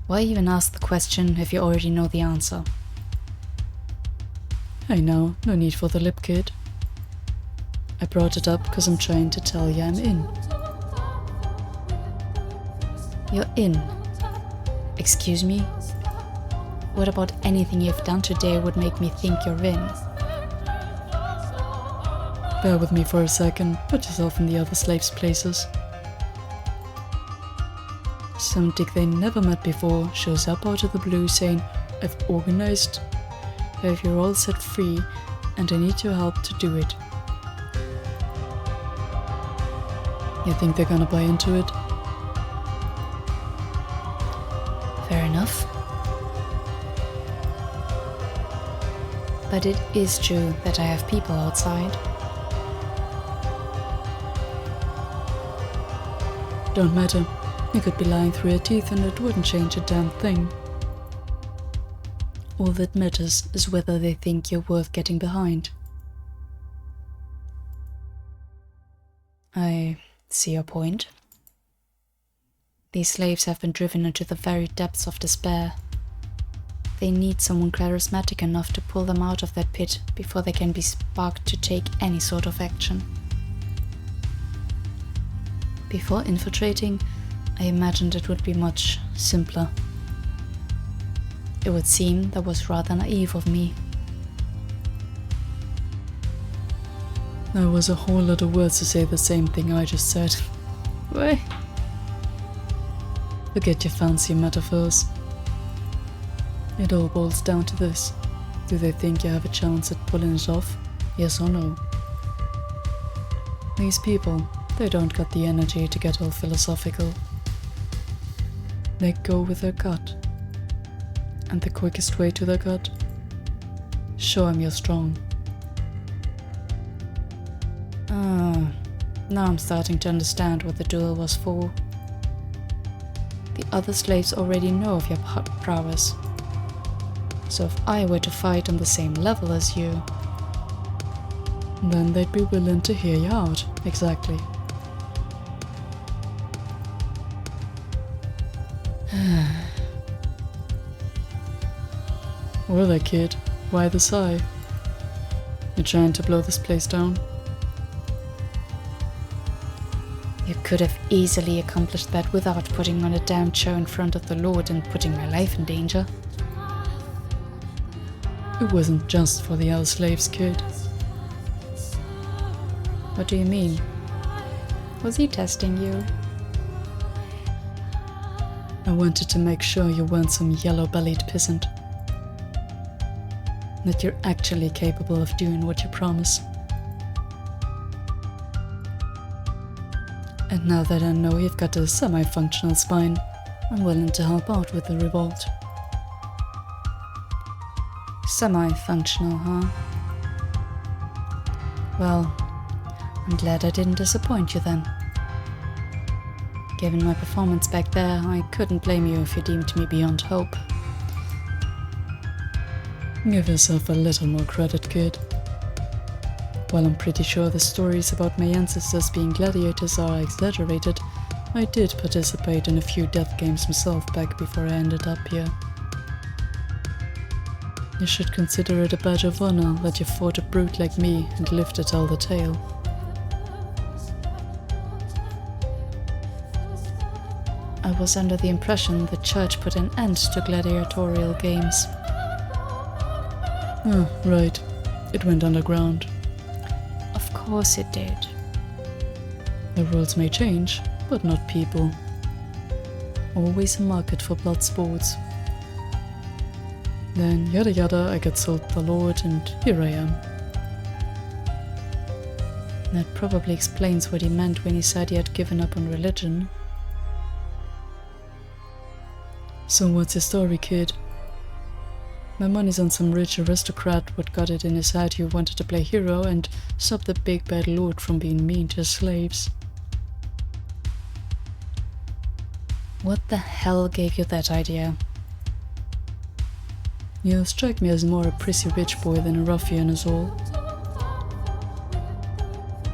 Why even ask the question if you already know the answer? Hey now, no need for the lip, kid. I brought it up because I'm trying to tell you I'm in. You're in? Excuse me? What about anything you've done today would make me think you're in? Bear with me for a second, put yourself in the other slaves' places. Some dick they never met before shows up out of the blue saying, I've organized, have you all set free, and I need your help to do it. You think they're gonna buy into it? Fair enough. But it is true that I have people outside. Don't matter. You could be lying through your teeth and it wouldn't change a damn thing. All that matters is whether they think you're worth getting behind. I see your point. These slaves have been driven into the very depths of despair. They need someone charismatic enough to pull them out of that pit before they can be sparked to take any sort of action. Before infiltrating, I imagined it would be much simpler. It would seem that was rather naive of me. There was a whole lot of words to say the same thing I just said. Why? Forget your fancy metaphors. It all boils down to this. Do they think you have a chance at pulling it off? Yes or no? These people, they don't got the energy to get all philosophical. They go with their gut. And the quickest way to their gut? Show 'em you're strong. Now I'm starting to understand what the duel was for. The other slaves already know of your prowess. So if I were to fight on the same level as you, then they'd be willing to hear you out, exactly. Well there, kid, why the sigh? You're trying to blow this place down? You could have easily accomplished that without putting on a damn show in front of the Lord and putting my life in danger. It wasn't just for the other slaves, kid. What do you mean? Was he testing you? I wanted to make sure you weren't some yellow-bellied peasant. That you're actually capable of doing what you promise. And now that I know you've got a semi-functional spine, I'm willing to help out with the revolt. Semi-functional, huh? Well, I'm glad I didn't disappoint you then. Given my performance back there, I couldn't blame you if you deemed me beyond hope. Give yourself a little more credit, kid. While I'm pretty sure the stories about my ancestors being gladiators are exaggerated, I did participate in a few death games myself back before I ended up here. You should consider it a badge of honor that you fought a brute like me and lived to tell the tale. I was under the impression the church put an end to gladiatorial games. Oh, right. It went underground. Of course it did. The rules may change, but not people. Always a market for blood sports. Then, yada yada, I got sold to the Lord, and here I am. That probably explains what he meant when he said he had given up on religion. So what's your story, kid? My money's on some rich aristocrat what got it in his head who wanted to play hero and stop the big bad lord from being mean to his slaves. What the hell gave you that idea? You strike me as more a prissy rich boy than a ruffian is all.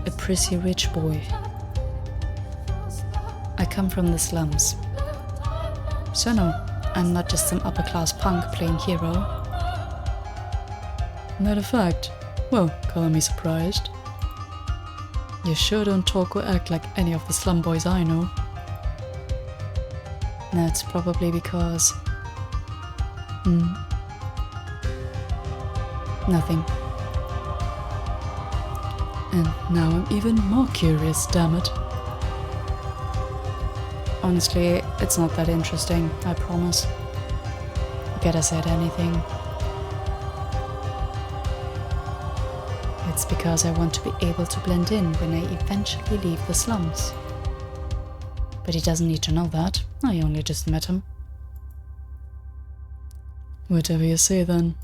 A prissy rich boy. I come from the slums. So no, I'm not just some upper-class punk playing hero. Matter of fact, well, color me surprised. You sure don't talk or act like any of the slum boys I know. That's probably because... Nothing. And now I'm even more curious, damn it. Honestly, it's not that interesting, I promise. Forget I said anything. It's because I want to be able to blend in when I eventually leave the slums. But he doesn't need to know that. I only just met him. Whatever you say then.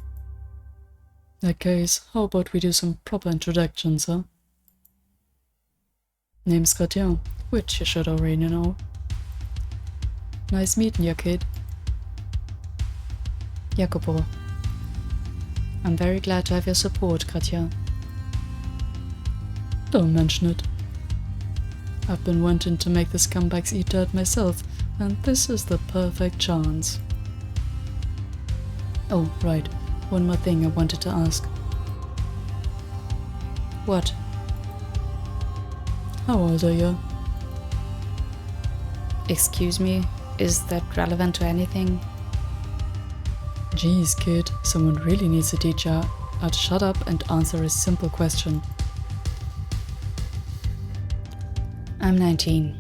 In that case, how about we do some proper introductions, huh? Name's Requiem, which you should already know. Nice meeting you, kid. Jacopo. I'm very glad to have your support, Katja. Don't mention it. I've been wanting to make the scumbags eat dirt myself, and this is the perfect chance. Oh, right. One more thing I wanted to ask. What? How old are you? Excuse me? Is that relevant to anything? Jeez, kid, someone really needs to teach you how to shut up and answer a simple question. I'm 19.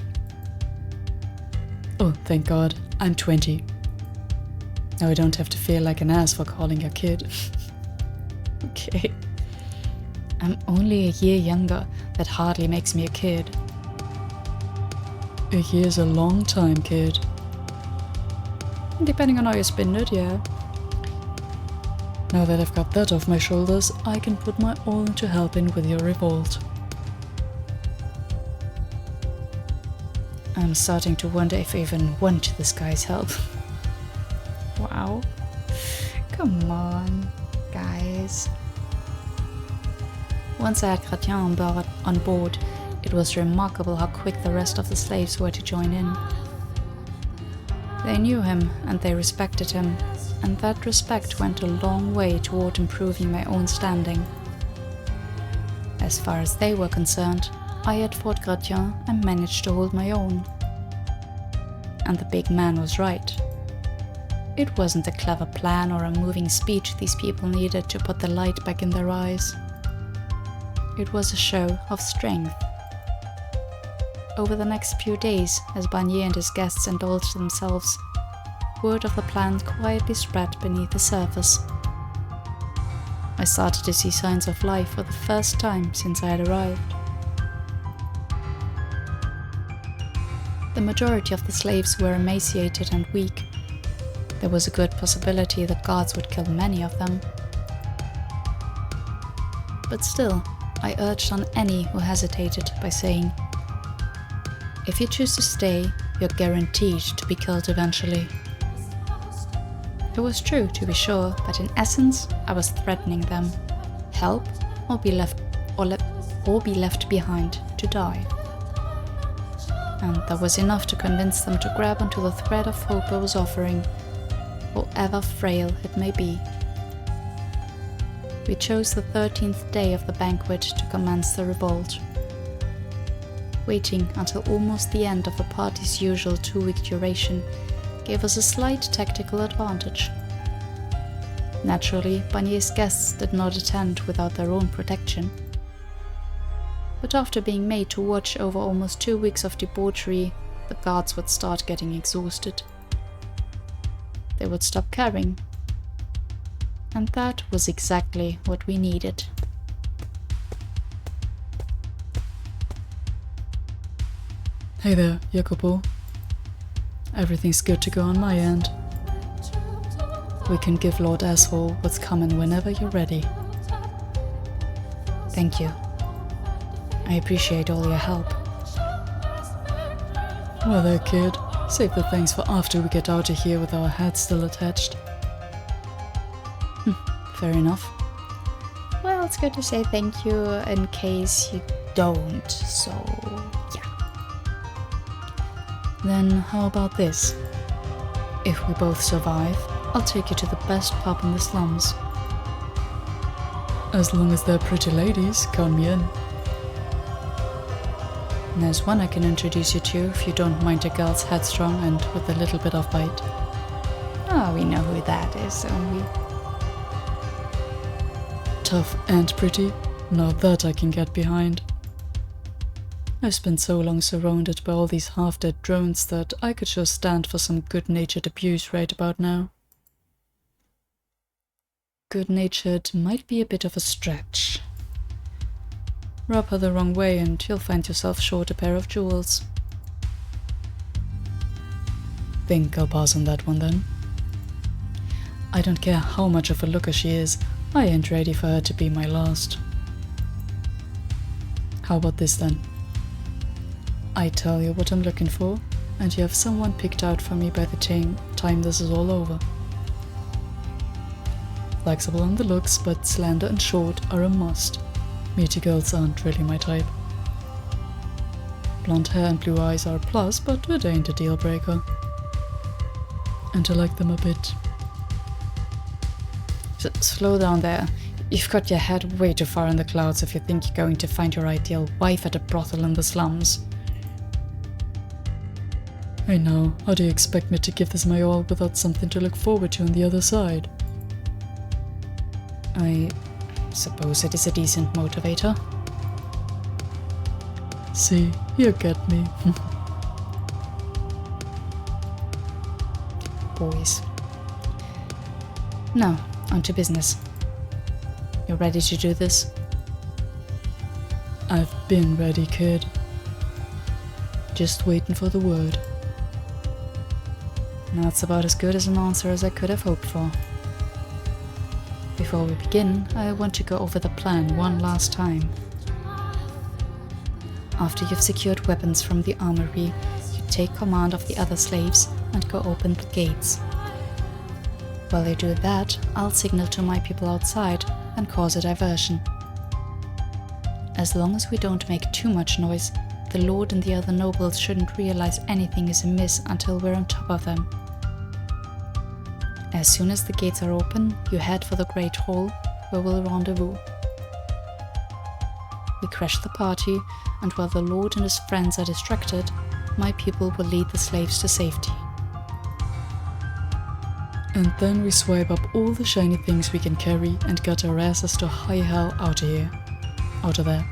Oh, thank God, I'm 20. Now I don't have to feel like an ass for calling you a kid. Okay. I'm only a year younger. That hardly makes me a kid. A year's a long time, kid. Depending on how you spin it, yeah. Now that I've got that off my shoulders, I can put my all into helping with your revolt. I'm starting to wonder if I even want this guy's help. Wow. Come on, guys. Once I had Gratien on board, it was remarkable how quick the rest of the slaves were to join in. They knew him and they respected him, and that respect went a long way toward improving my own standing. As far as they were concerned, I had fought Gratien and managed to hold my own. And the big man was right. It wasn't a clever plan or a moving speech these people needed to put the light back in their eyes. It was a show of strength. Over the next few days, as Barnier and his guests indulged themselves, word of the plan quietly spread beneath the surface. I started to see signs of life for the first time since I had arrived. The majority of the slaves were emaciated and weak. There was a good possibility that guards would kill many of them. But still, I urged on any who hesitated by saying, "If you choose to stay, you're guaranteed to be killed eventually." It was true, to be sure, but in essence, I was threatening them. Help or be left behind to die. And that was enough to convince them to grab onto the thread of hope I was offering, however frail it may be. We chose the 13th day of the banquet to commence the revolt. Waiting until almost the end of the party's usual 2-week duration gave us a slight tactical advantage. Naturally, Barnier's guests did not attend without their own protection. But after being made to watch over almost 2 weeks of debauchery, the guards would start getting exhausted. They would stop caring. And that was exactly what we needed. Hey there, Jacopo. Everything's good to go on my end. We can give Lord Asshole what's coming whenever you're ready. Thank you. I appreciate all your help. Well there, kid. Save the thanks for after we get out of here with our heads still attached. Fair enough. Well, it's good to say thank you in case you don't, so yeah. Then how about this? If we both survive, I'll take you to the best pub in the slums. As long as they're pretty ladies, count me in. And there's one I can introduce you to if you don't mind a girl's headstrong and with a little bit of bite. Oh, we know who that is, don't we? Tough and pretty? Now that I can get behind. I've spent so long surrounded by all these half-dead drones that I could sure stand for some good-natured abuse right about now. Good-natured might be a bit of a stretch. Rub her the wrong way and you'll find yourself short a pair of jewels. Think I'll pass on that one then. I don't care how much of a looker she is, I ain't ready for her to be my last. How about this then? I tell you what I'm looking for, and you have someone picked out for me by the time this is all over. Flexible on the looks, but slender and short are a must. Meaty girls aren't really my type. Blonde hair and blue eyes are a plus, but it ain't a deal breaker. And I like them a bit. Slow down there. You've got your head way too far in the clouds if you think you're going to find your ideal wife at a brothel in the slums. Hey now, how do you expect me to give this my all without something to look forward to on the other side? I suppose it is a decent motivator. See, you get me. Boys. Now, on to business. You ready to do this? I've been ready, kid. Just waiting for the word. That's about as good as an answer as I could have hoped for. Before we begin, I want to go over the plan one last time. After you've secured weapons from the armory, you take command of the other slaves and go open the gates. While you do that, I'll signal to my people outside and cause a diversion. As long as we don't make too much noise, the Lord and the other nobles shouldn't realize anything is amiss until we're on top of them. As soon as the gates are open, you head for the Great Hall, where we'll rendezvous. We crash the party, and while the Lord and his friends are distracted, my people will lead the slaves to safety. And then we swipe up all the shiny things we can carry and get our asses to high hell out of here. Out of there.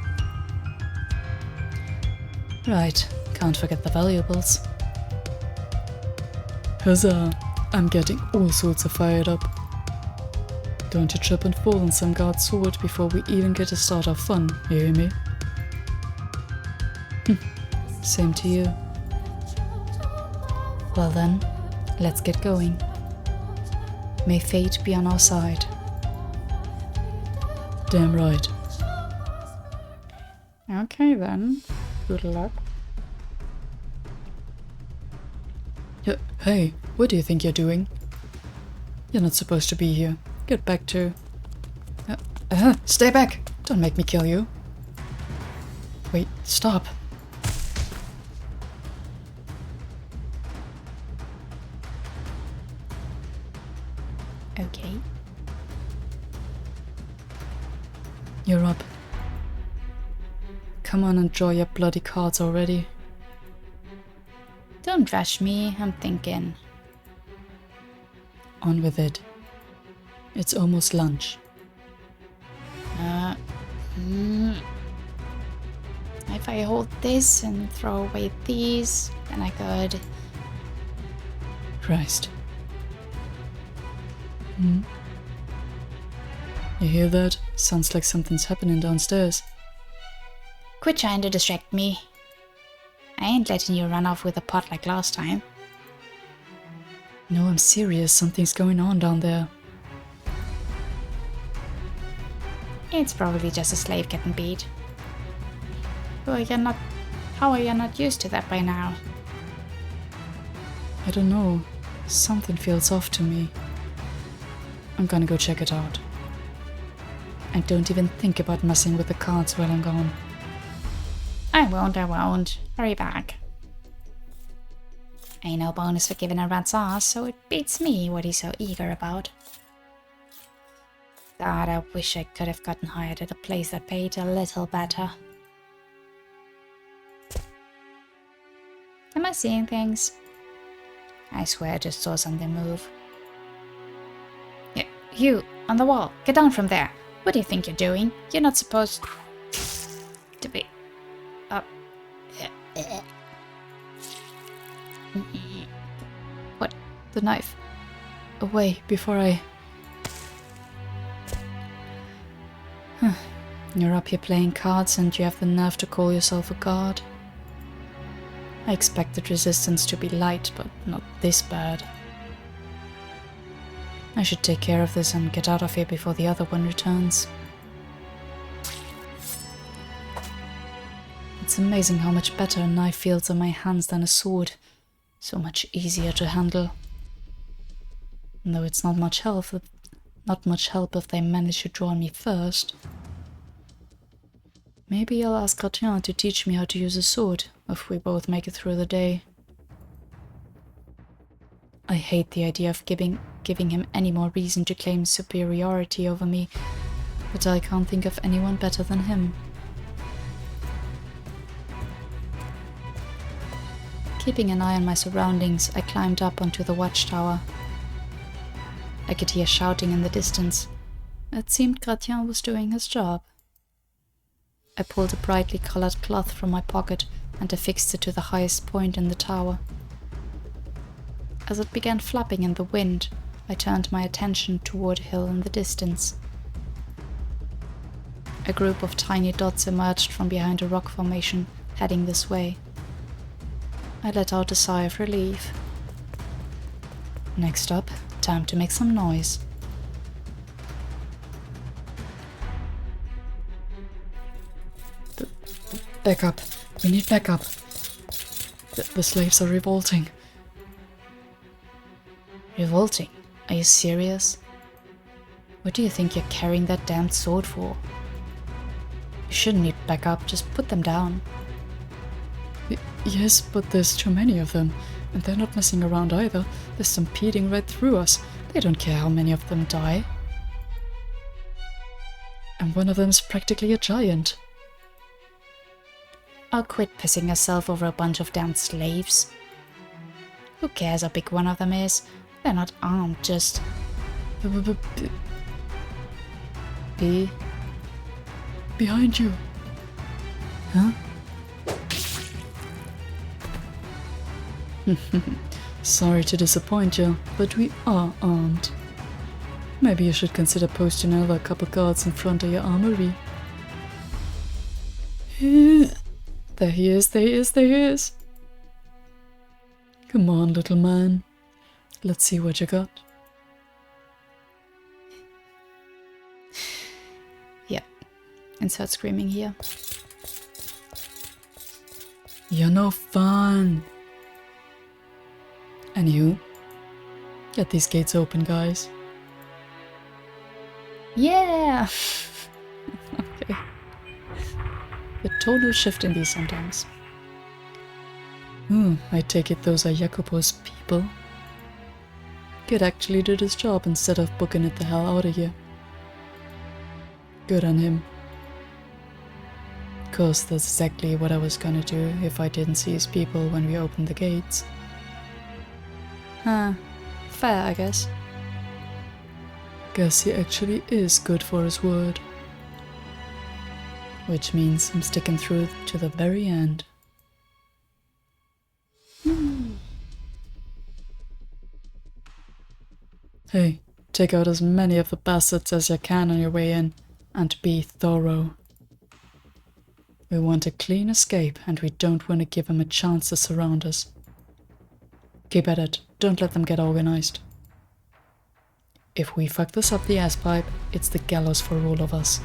Right, can't forget the valuables. Huzzah! I'm getting all sorts of fired up. Don't you trip and fall on some guard's sword before we even get to start our fun, you hear me? Same to you. Well then, let's get going. May fate be on our side. Damn right. Okay then, good luck. Hey, what do you think you're doing? You're not supposed to be here. Get back to... stay back! Don't make me kill you. Wait, stop. Okay. You're up. Come on and draw your bloody cards already. Don't rush me, I'm thinking. On with it. It's almost lunch. If I hold this and throw away these, then I could... Christ. You hear that? Sounds like something's happening downstairs. Quit trying to distract me. I ain't letting you run off with a pot like last time. No, I'm serious. Something's going on down there. It's probably just a slave getting beat. How are you not used to that by now? I don't know. Something feels off to me. I'm gonna go check it out. And don't even think about messing with the cards while I'm gone. I won't. Hurry back. Ain't no bonus for giving a rat's ass, so it beats me what he's so eager about. God, I wish I could have gotten hired at a place that paid a little better. Am I seeing things? I swear I just saw something move. Yeah, you, on the wall, get down from there. What do you think you're doing? You're not supposed to be up. What? The knife. Away before I... You're up here playing cards and you have the nerve to call yourself a god? I expected resistance to be light, but not this bad. I should take care of this and get out of here before the other one returns. It's amazing how much better a knife feels in my hands than a sword. So much easier to handle. Though it's not much help if they manage to draw on me first. Maybe I'll ask Requiem to teach me how to use a sword, if we both make it through the day. I hate the idea of giving him any more reason to claim superiority over me, but I can't think of anyone better than him. Keeping an eye on my surroundings, I climbed up onto the watchtower. I could hear shouting in the distance. It seemed Requiem was doing his job. I pulled a brightly colored cloth from my pocket and affixed it to the highest point in the tower. As it began flapping in the wind, I turned my attention toward a hill in the distance. A group of tiny dots emerged from behind a rock formation, heading this way. I let out a sigh of relief. Next up, time to make some noise. Backup. We need backup. The slaves are revolting. Revolting? Are you serious? What do you think you're carrying that damned sword for? You shouldn't need backup, just put them down. Yes, but there's too many of them. And they're not messing around either. They're stampeding right through us. They don't care how many of them die. And one of them's practically a giant. I'll quit pissing yourself over a bunch of damned slaves. Who cares how big one of them is? They're not armed, just... Be... Behind you. Huh? Sorry to disappoint you, but we are armed. Maybe you should consider posting another couple guards in front of your armory. There he is, there he is, there he is. Come on, little man. Let's see what you got. Yep. Insert screaming here. You're no fun. Anywho, get these gates open, guys. Yeah! Okay. The total shift in these sometimes. I take it those are Jacopo's people. Kid actually did his job instead of booking it the hell out of here. Good on him. 'Cause that's exactly what I was gonna do if I didn't see his people when we opened the gates. Huh. Fair, I guess. Guess he actually is good for his word. Which means I'm sticking through to the very end. Hey, take out as many of the bastards as you can on your way in, and be thorough. We want a clean escape, and we don't want to give them a chance to surround us. Keep at it, don't let them get organized. If we fuck this up the ass pipe, it's the gallows for all of us.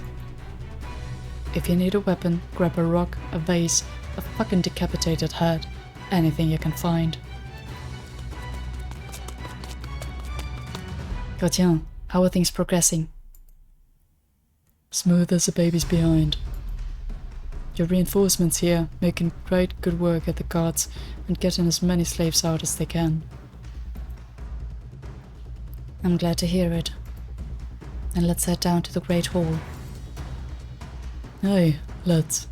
If you need a weapon, grab a rock, a vase, a fucking decapitated head, anything you can find. Gothian, how are things progressing? Smooth as a baby's behind. Your reinforcements here, making great good work at the guards and getting as many slaves out as they can. I'm glad to hear it. And let's head down to the Great Hall. Aye, let's.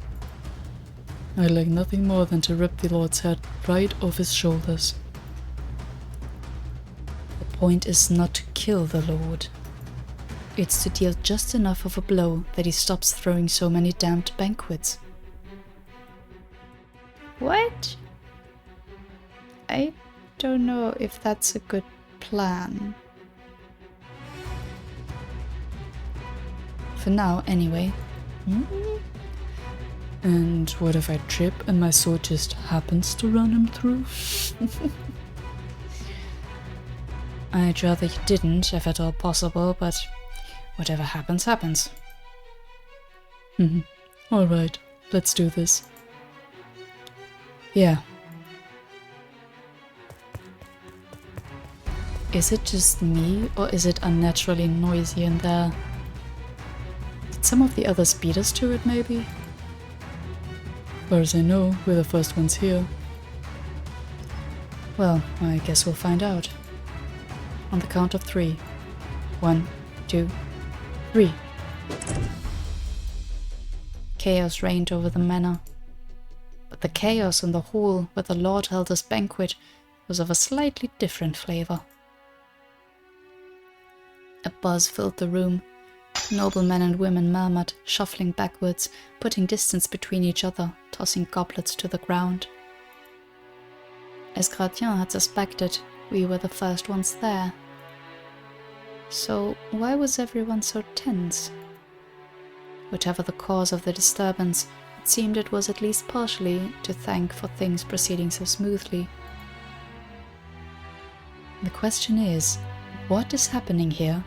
I'd like nothing more than to rip the Lord's head right off his shoulders. The point is not to kill the Lord. It's to deal just enough of a blow that he stops throwing so many damned banquets. What? I don't know if that's a good plan. For now, anyway. And what if I trip and my sword just happens to run him through? I'd rather you didn't, if at all possible, but whatever happens, happens. Alright, let's do this. Yeah. Is it just me, or is it unnaturally noisy in there? Did some of the others beat us to it, maybe? As far as I know, we're the first ones here. Well, I guess we'll find out. On the count of 3. 1, 2, 3. Chaos reigned over the manor. But the chaos in the hall where the Lord held his banquet was of a slightly different flavor. A buzz filled the room. Noblemen and women murmured, shuffling backwards, putting distance between each other, tossing goblets to the ground. As Gratien had suspected, we were the first ones there. So why was everyone so tense? Whatever the cause of the disturbance, it seemed it was at least partially to thank for things proceeding so smoothly. The question is, what is happening here?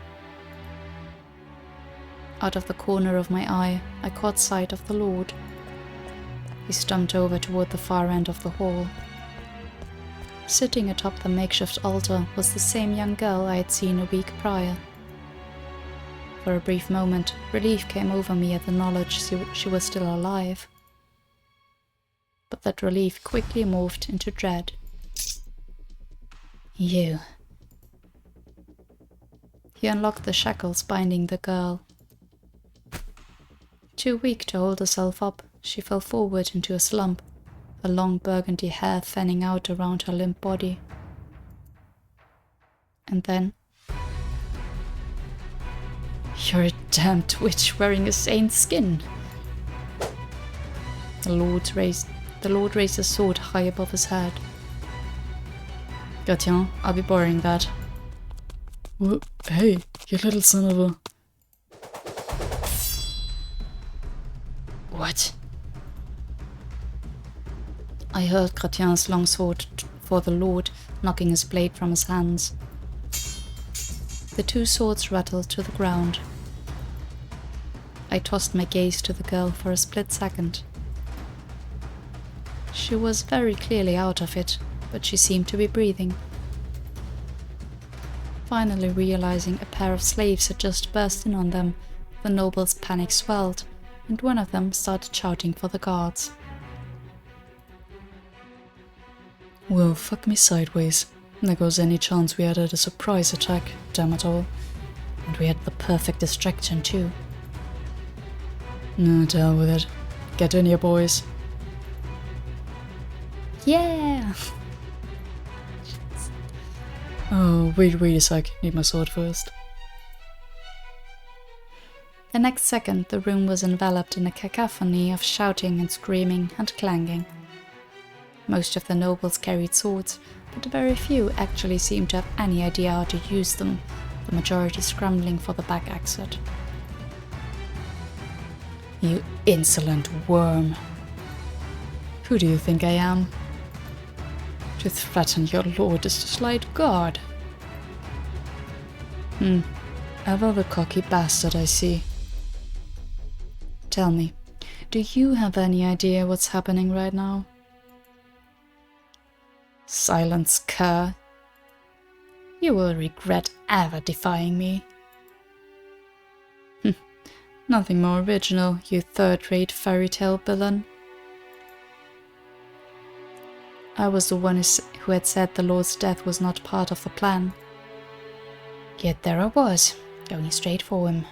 Out of the corner of my eye, I caught sight of the Lord. He stumped over toward the far end of the hall. Sitting atop the makeshift altar was the same young girl I had seen a week prior. For a brief moment, relief came over me at the knowledge she was still alive. But that relief quickly morphed into dread. You. He unlocked the shackles binding the girl. Too weak to hold herself up, she fell forward into a slump, her long burgundy hair fanning out around her limp body. And then... You're a damned witch wearing a saint's skin. The Lord raised his sword high above his head. Gratien, I'll be borrowing that. Well, hey, you little son of a... What? I hurled Gratien's long sword for the Lord, knocking his blade from his hands. The two swords rattled to the ground. I tossed my gaze to the girl for a split second. She was very clearly out of it, but she seemed to be breathing. Finally realizing a pair of slaves had just burst in on them, the noble's panic swelled, and one of them started shouting for the guards. Well, fuck me sideways. There goes any chance we had a surprise attack, damn it all. And we had the perfect distraction too. No, to hell with it. Get in here, boys. Yeah! Oh, wait a sec. Need my sword first. The next second, the room was enveloped in a cacophony of shouting and screaming and clanging. Most of the nobles carried swords, but very few actually seemed to have any idea how to use them, the majority scrambling for the back exit. You insolent worm. Who do you think I am? To threaten your lord is to slight God. Ever the cocky bastard, I see. Tell me, do you have any idea what's happening right now? Silence, cur. You will regret ever defying me. Nothing more original, you third-rate fairy tale villain. I was the one who had said the Lord's death was not part of the plan. Yet there I was, going straight for him.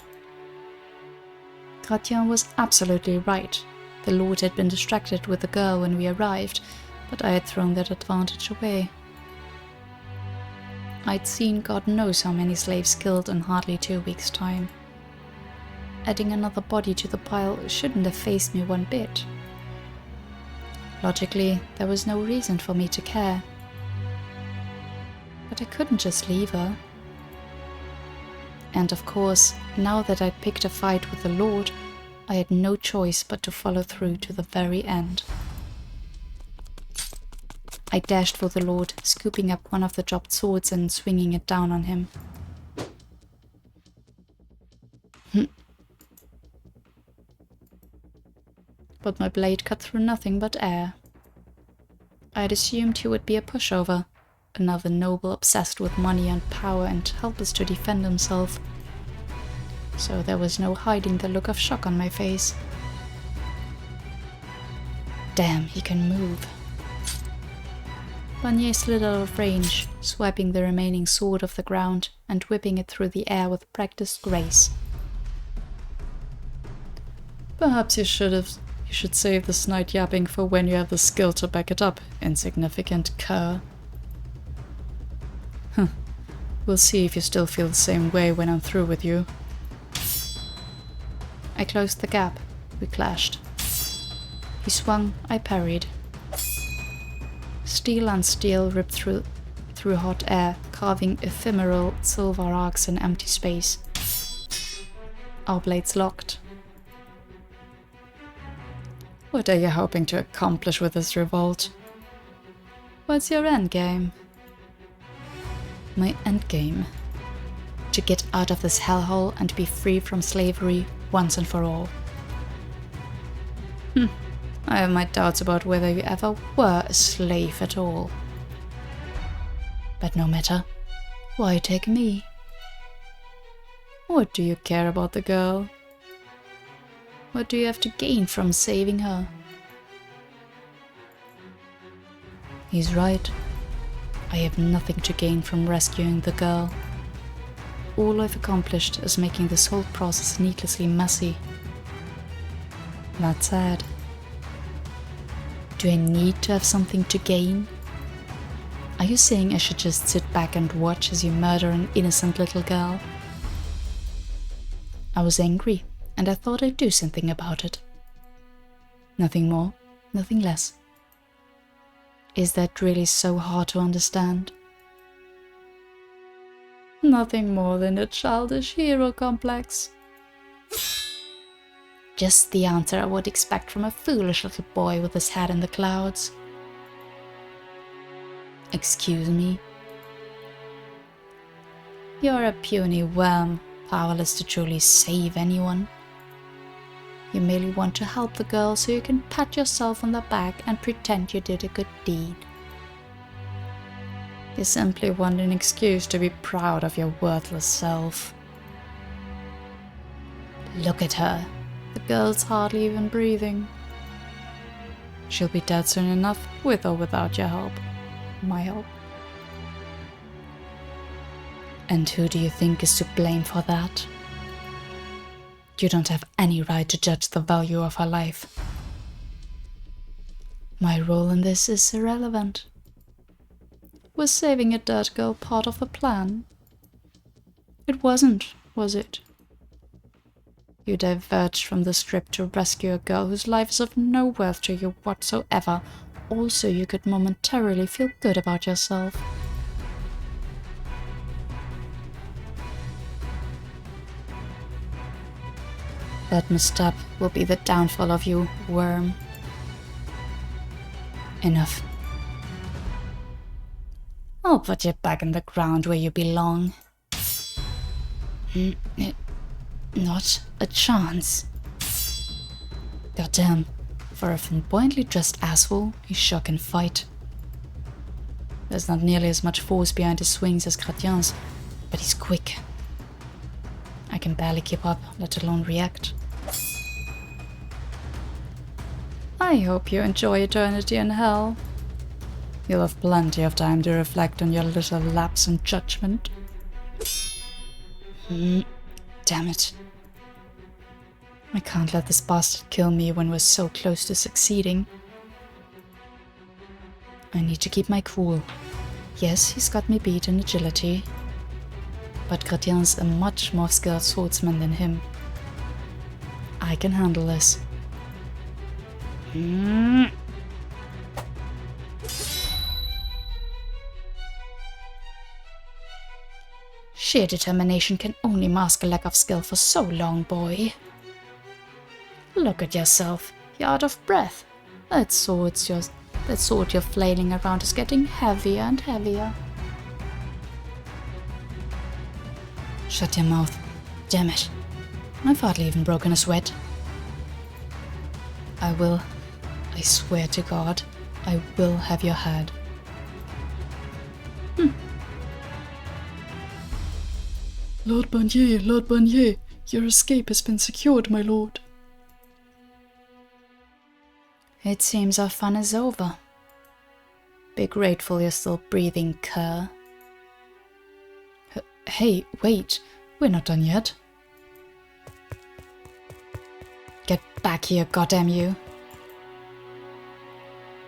Gratien was absolutely right. The Lord had been distracted with the girl when we arrived, but I had thrown that advantage away. I'd seen God knows how many slaves killed in hardly 2 weeks' time. Adding another body to the pile shouldn't have fazed me one bit. Logically, there was no reason for me to care. But I couldn't just leave her. And of course, now that I'd picked a fight with the Lord, I had no choice but to follow through to the very end. I dashed for the Lord, scooping up one of the dropped swords and swinging it down on him. But my blade cut through nothing but air. I'd assumed he would be a pushover, another noble obsessed with money and power and helpless to defend himself. So there was no hiding the look of shock on my face. Damn, he can move. Barnier slid out of range, swiping the remaining sword off the ground and whipping it through the air with practiced grace. Perhaps you should save the snide yapping for when you have the skill to back it up, insignificant cur. We'll see if you still feel the same way when I'm through with you. I closed the gap. We clashed. He swung, I parried. Steel on steel ripped through hot air, carving ephemeral silver arcs in empty space. Our blades locked. What are you hoping to accomplish with this revolt? What's your endgame? My endgame. To get out of this hellhole and be free from slavery once and for all. I have my doubts about whether you ever were a slave at all. But no matter, why take me? What do you care about the girl? What do you have to gain from saving her? He's right. I have nothing to gain from rescuing the girl. All I've accomplished is making this whole process needlessly messy. That's sad. Do I need to have something to gain? Are you saying I should just sit back and watch as you murder an innocent little girl? I was angry, and I thought I'd do something about it. Nothing more, nothing less. Is that really so hard to understand? Nothing more than a childish hero complex. Just the answer I would expect from a foolish little boy with his head in the clouds. Excuse me? You're a puny worm, powerless to truly save anyone. You merely want to help the girl so you can pat yourself on the back and pretend you did a good deed. You simply want an excuse to be proud of your worthless self. Look at her. The girl's hardly even breathing. She'll be dead soon enough, with or without your help. My help. And who do you think is to blame for that? You don't have any right to judge the value of her life. My role in this is irrelevant. Was saving a dead girl part of the plan? It wasn't, was it? You diverged from the script to rescue a girl whose life is of no worth to you whatsoever, also you could momentarily feel good about yourself. That misstep will be the downfall of you, worm. Enough. I'll put you back in the ground where you belong. Not a chance. Goddamn, for a flamboyantly dressed asshole, he's sure can fight. There's not nearly as much force behind his swings as Gratien's, but he's quick. I can barely keep up, let alone react. I hope you enjoy eternity in hell. You'll have plenty of time to reflect on your little lapse in judgment. Damn it. I can't let this bastard kill me when we're so close to succeeding. I need to keep my cool. Yes, he's got me beat in agility, but Gratien's a much more skilled swordsman than him. I can handle this. Sheer determination can only mask a lack of skill for so long, boy. Look at yourself. You're out of breath. That sword you're flailing around is getting heavier and heavier. Shut your mouth. Damn it. I've hardly even broken a sweat. I swear to God, I will have your head. Lord Barnier, your escape has been secured, my lord. It seems our fun is over. Be grateful you're still breathing, cur. Hey, wait, we're not done yet. Get back here, goddamn you.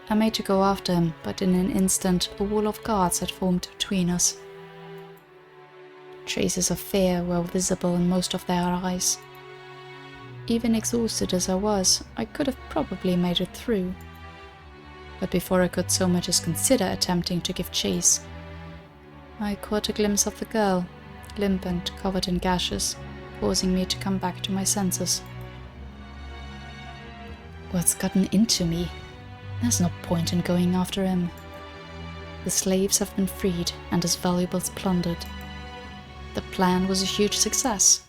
I made to go after him, but in an instant a wall of guards had formed between us. Traces of fear were visible in most of their eyes. Even exhausted as I was, I could have probably made it through. But before I could so much as consider attempting to give chase, I caught a glimpse of the girl, limp and covered in gashes, causing me to come back to my senses. What's gotten into me? There's no point in going after him. The slaves have been freed and his valuables plundered. The plan was a huge success.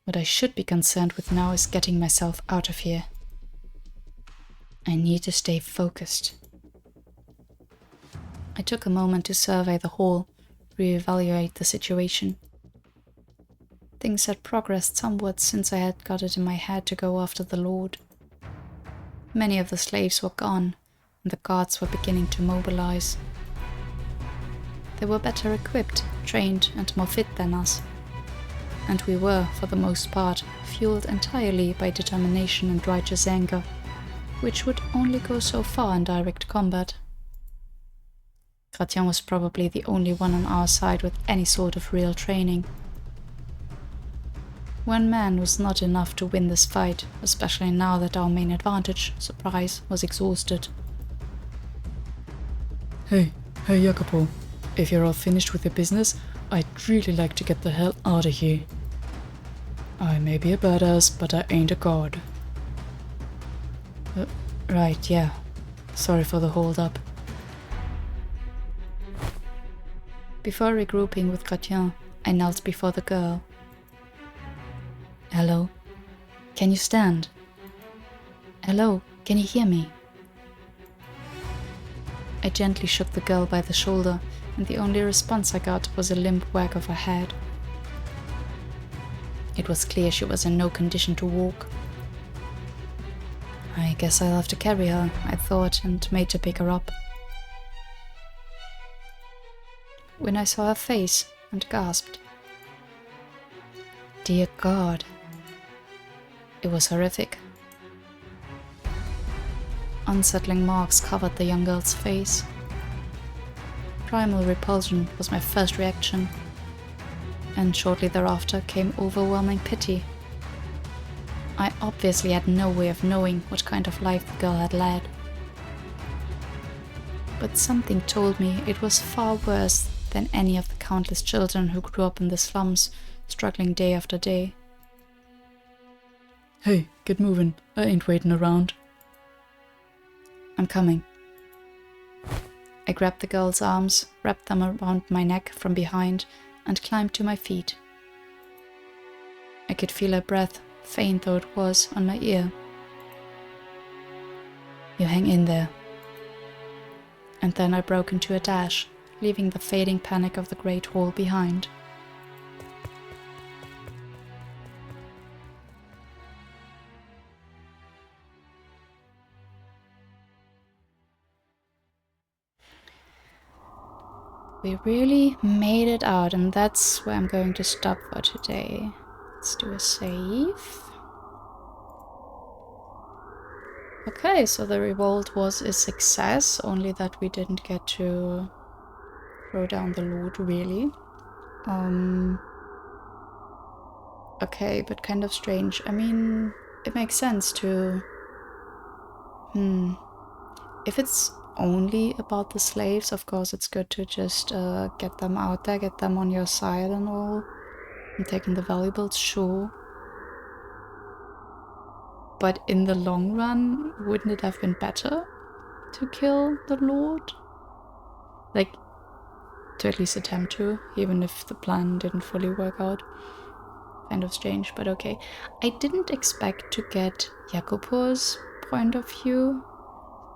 What I should be concerned with now is getting myself out of here. I need to stay focused. I took a moment to survey the hall, reevaluate the situation. Things had progressed somewhat since I had got it in my head to go after the Lord. Many of the slaves were gone, and the guards were beginning to mobilize. They were better equipped, trained, and more fit than us. And we were, for the most part, fueled entirely by determination and righteous anger, which would only go so far in direct combat. Requiem was probably the only one on our side with any sort of real training. One man was not enough to win this fight, especially now that our main advantage, surprise, was exhausted. Hey, Jacopo. If you're all finished with your business, I'd really like to get the hell out of here. I may be a badass, but I ain't a god. Right, yeah. Sorry for the hold-up. Before regrouping with Requiem, I knelt before the girl. Hello? Can you stand? Hello? Can you hear me? I gently shook the girl by the shoulder, and the only response I got was a limp wag of her head. It was clear she was in no condition to walk. I guess I'll have to carry her, I thought, and made to pick her up. When I saw her face and gasped. Dear God. It was horrific. Unsettling marks covered the young girl's face. Primal repulsion was my first reaction, and shortly thereafter came overwhelming pity. I obviously had no way of knowing what kind of life the girl had led. But something told me it was far worse than any of the countless children who grew up in the slums, struggling day after day. Hey, get moving. I ain't waiting around. I'm coming. I grabbed the girl's arms, wrapped them around my neck from behind, and climbed to my feet. I could feel her breath, faint though it was, on my ear. You hang in there. And then I broke into a dash, leaving the fading panic of the Great Hall behind. We really made it out, and that's where I'm going to stop for today. Let's do a save. Okay, so the revolt was a success, only that we didn't get to throw down the loot, really. Okay, but kind of strange. I mean, it makes sense to... If it's only about the slaves, of course it's good to just get them out there, get them on your side and all. And taking the valuables, sure. But in the long run, wouldn't it have been better to kill the Lord? Like, to at least attempt to, even if the plan didn't fully work out. Kind of strange, but okay. I didn't expect to get Jacopo's point of view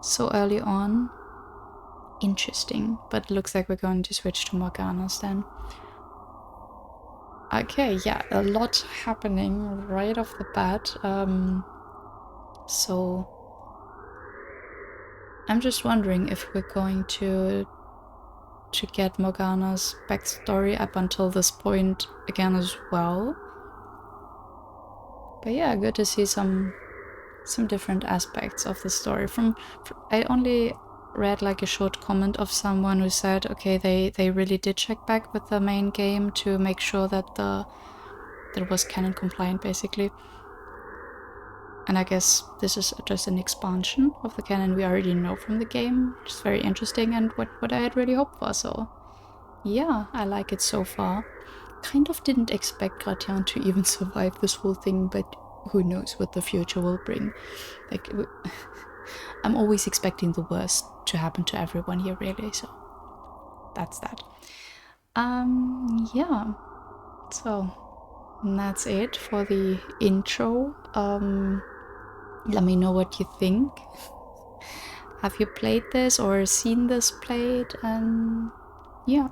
so early on. Interesting, but it looks like we're going to switch to Morgana's then. Okay, yeah, a lot happening right off the bat. So I'm just wondering if we're going to get Morgana's backstory up until this point again as well. But yeah, good to see some different aspects of the story. I only read like a short comment of someone who said, okay, they really did check back with the main game to make sure that it was canon compliant, basically. And I guess this is just an expansion of the canon we already know from the game, which is very interesting and what I had really hoped for. So yeah, I like it so far. Kind of didn't expect Requiem to even survive this whole thing, but who knows what the future will bring. Like, I'm always expecting the worst to happen to everyone here, really, so that's that. Yeah, so that's it for the intro. Let me know what you think. Have you played this or seen this played? And yeah,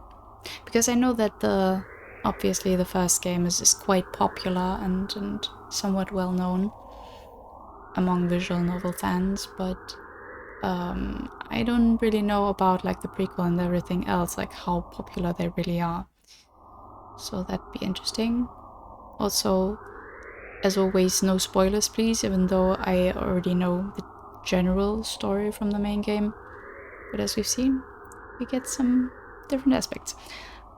because I know that obviously the first game is quite popular and somewhat well known among visual novel fans, but I don't really know about like the prequel and everything else, like how popular they really are. So that'd be interesting. Also, as always, no spoilers please, even though I already know the general story from the main game. But as we've seen, we get some different aspects.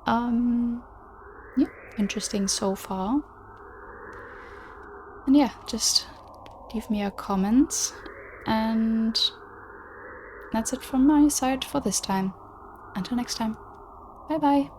Yeah, interesting so far. And yeah, just leave me a comment. And that's it from my side for this time. Until next time. Bye bye.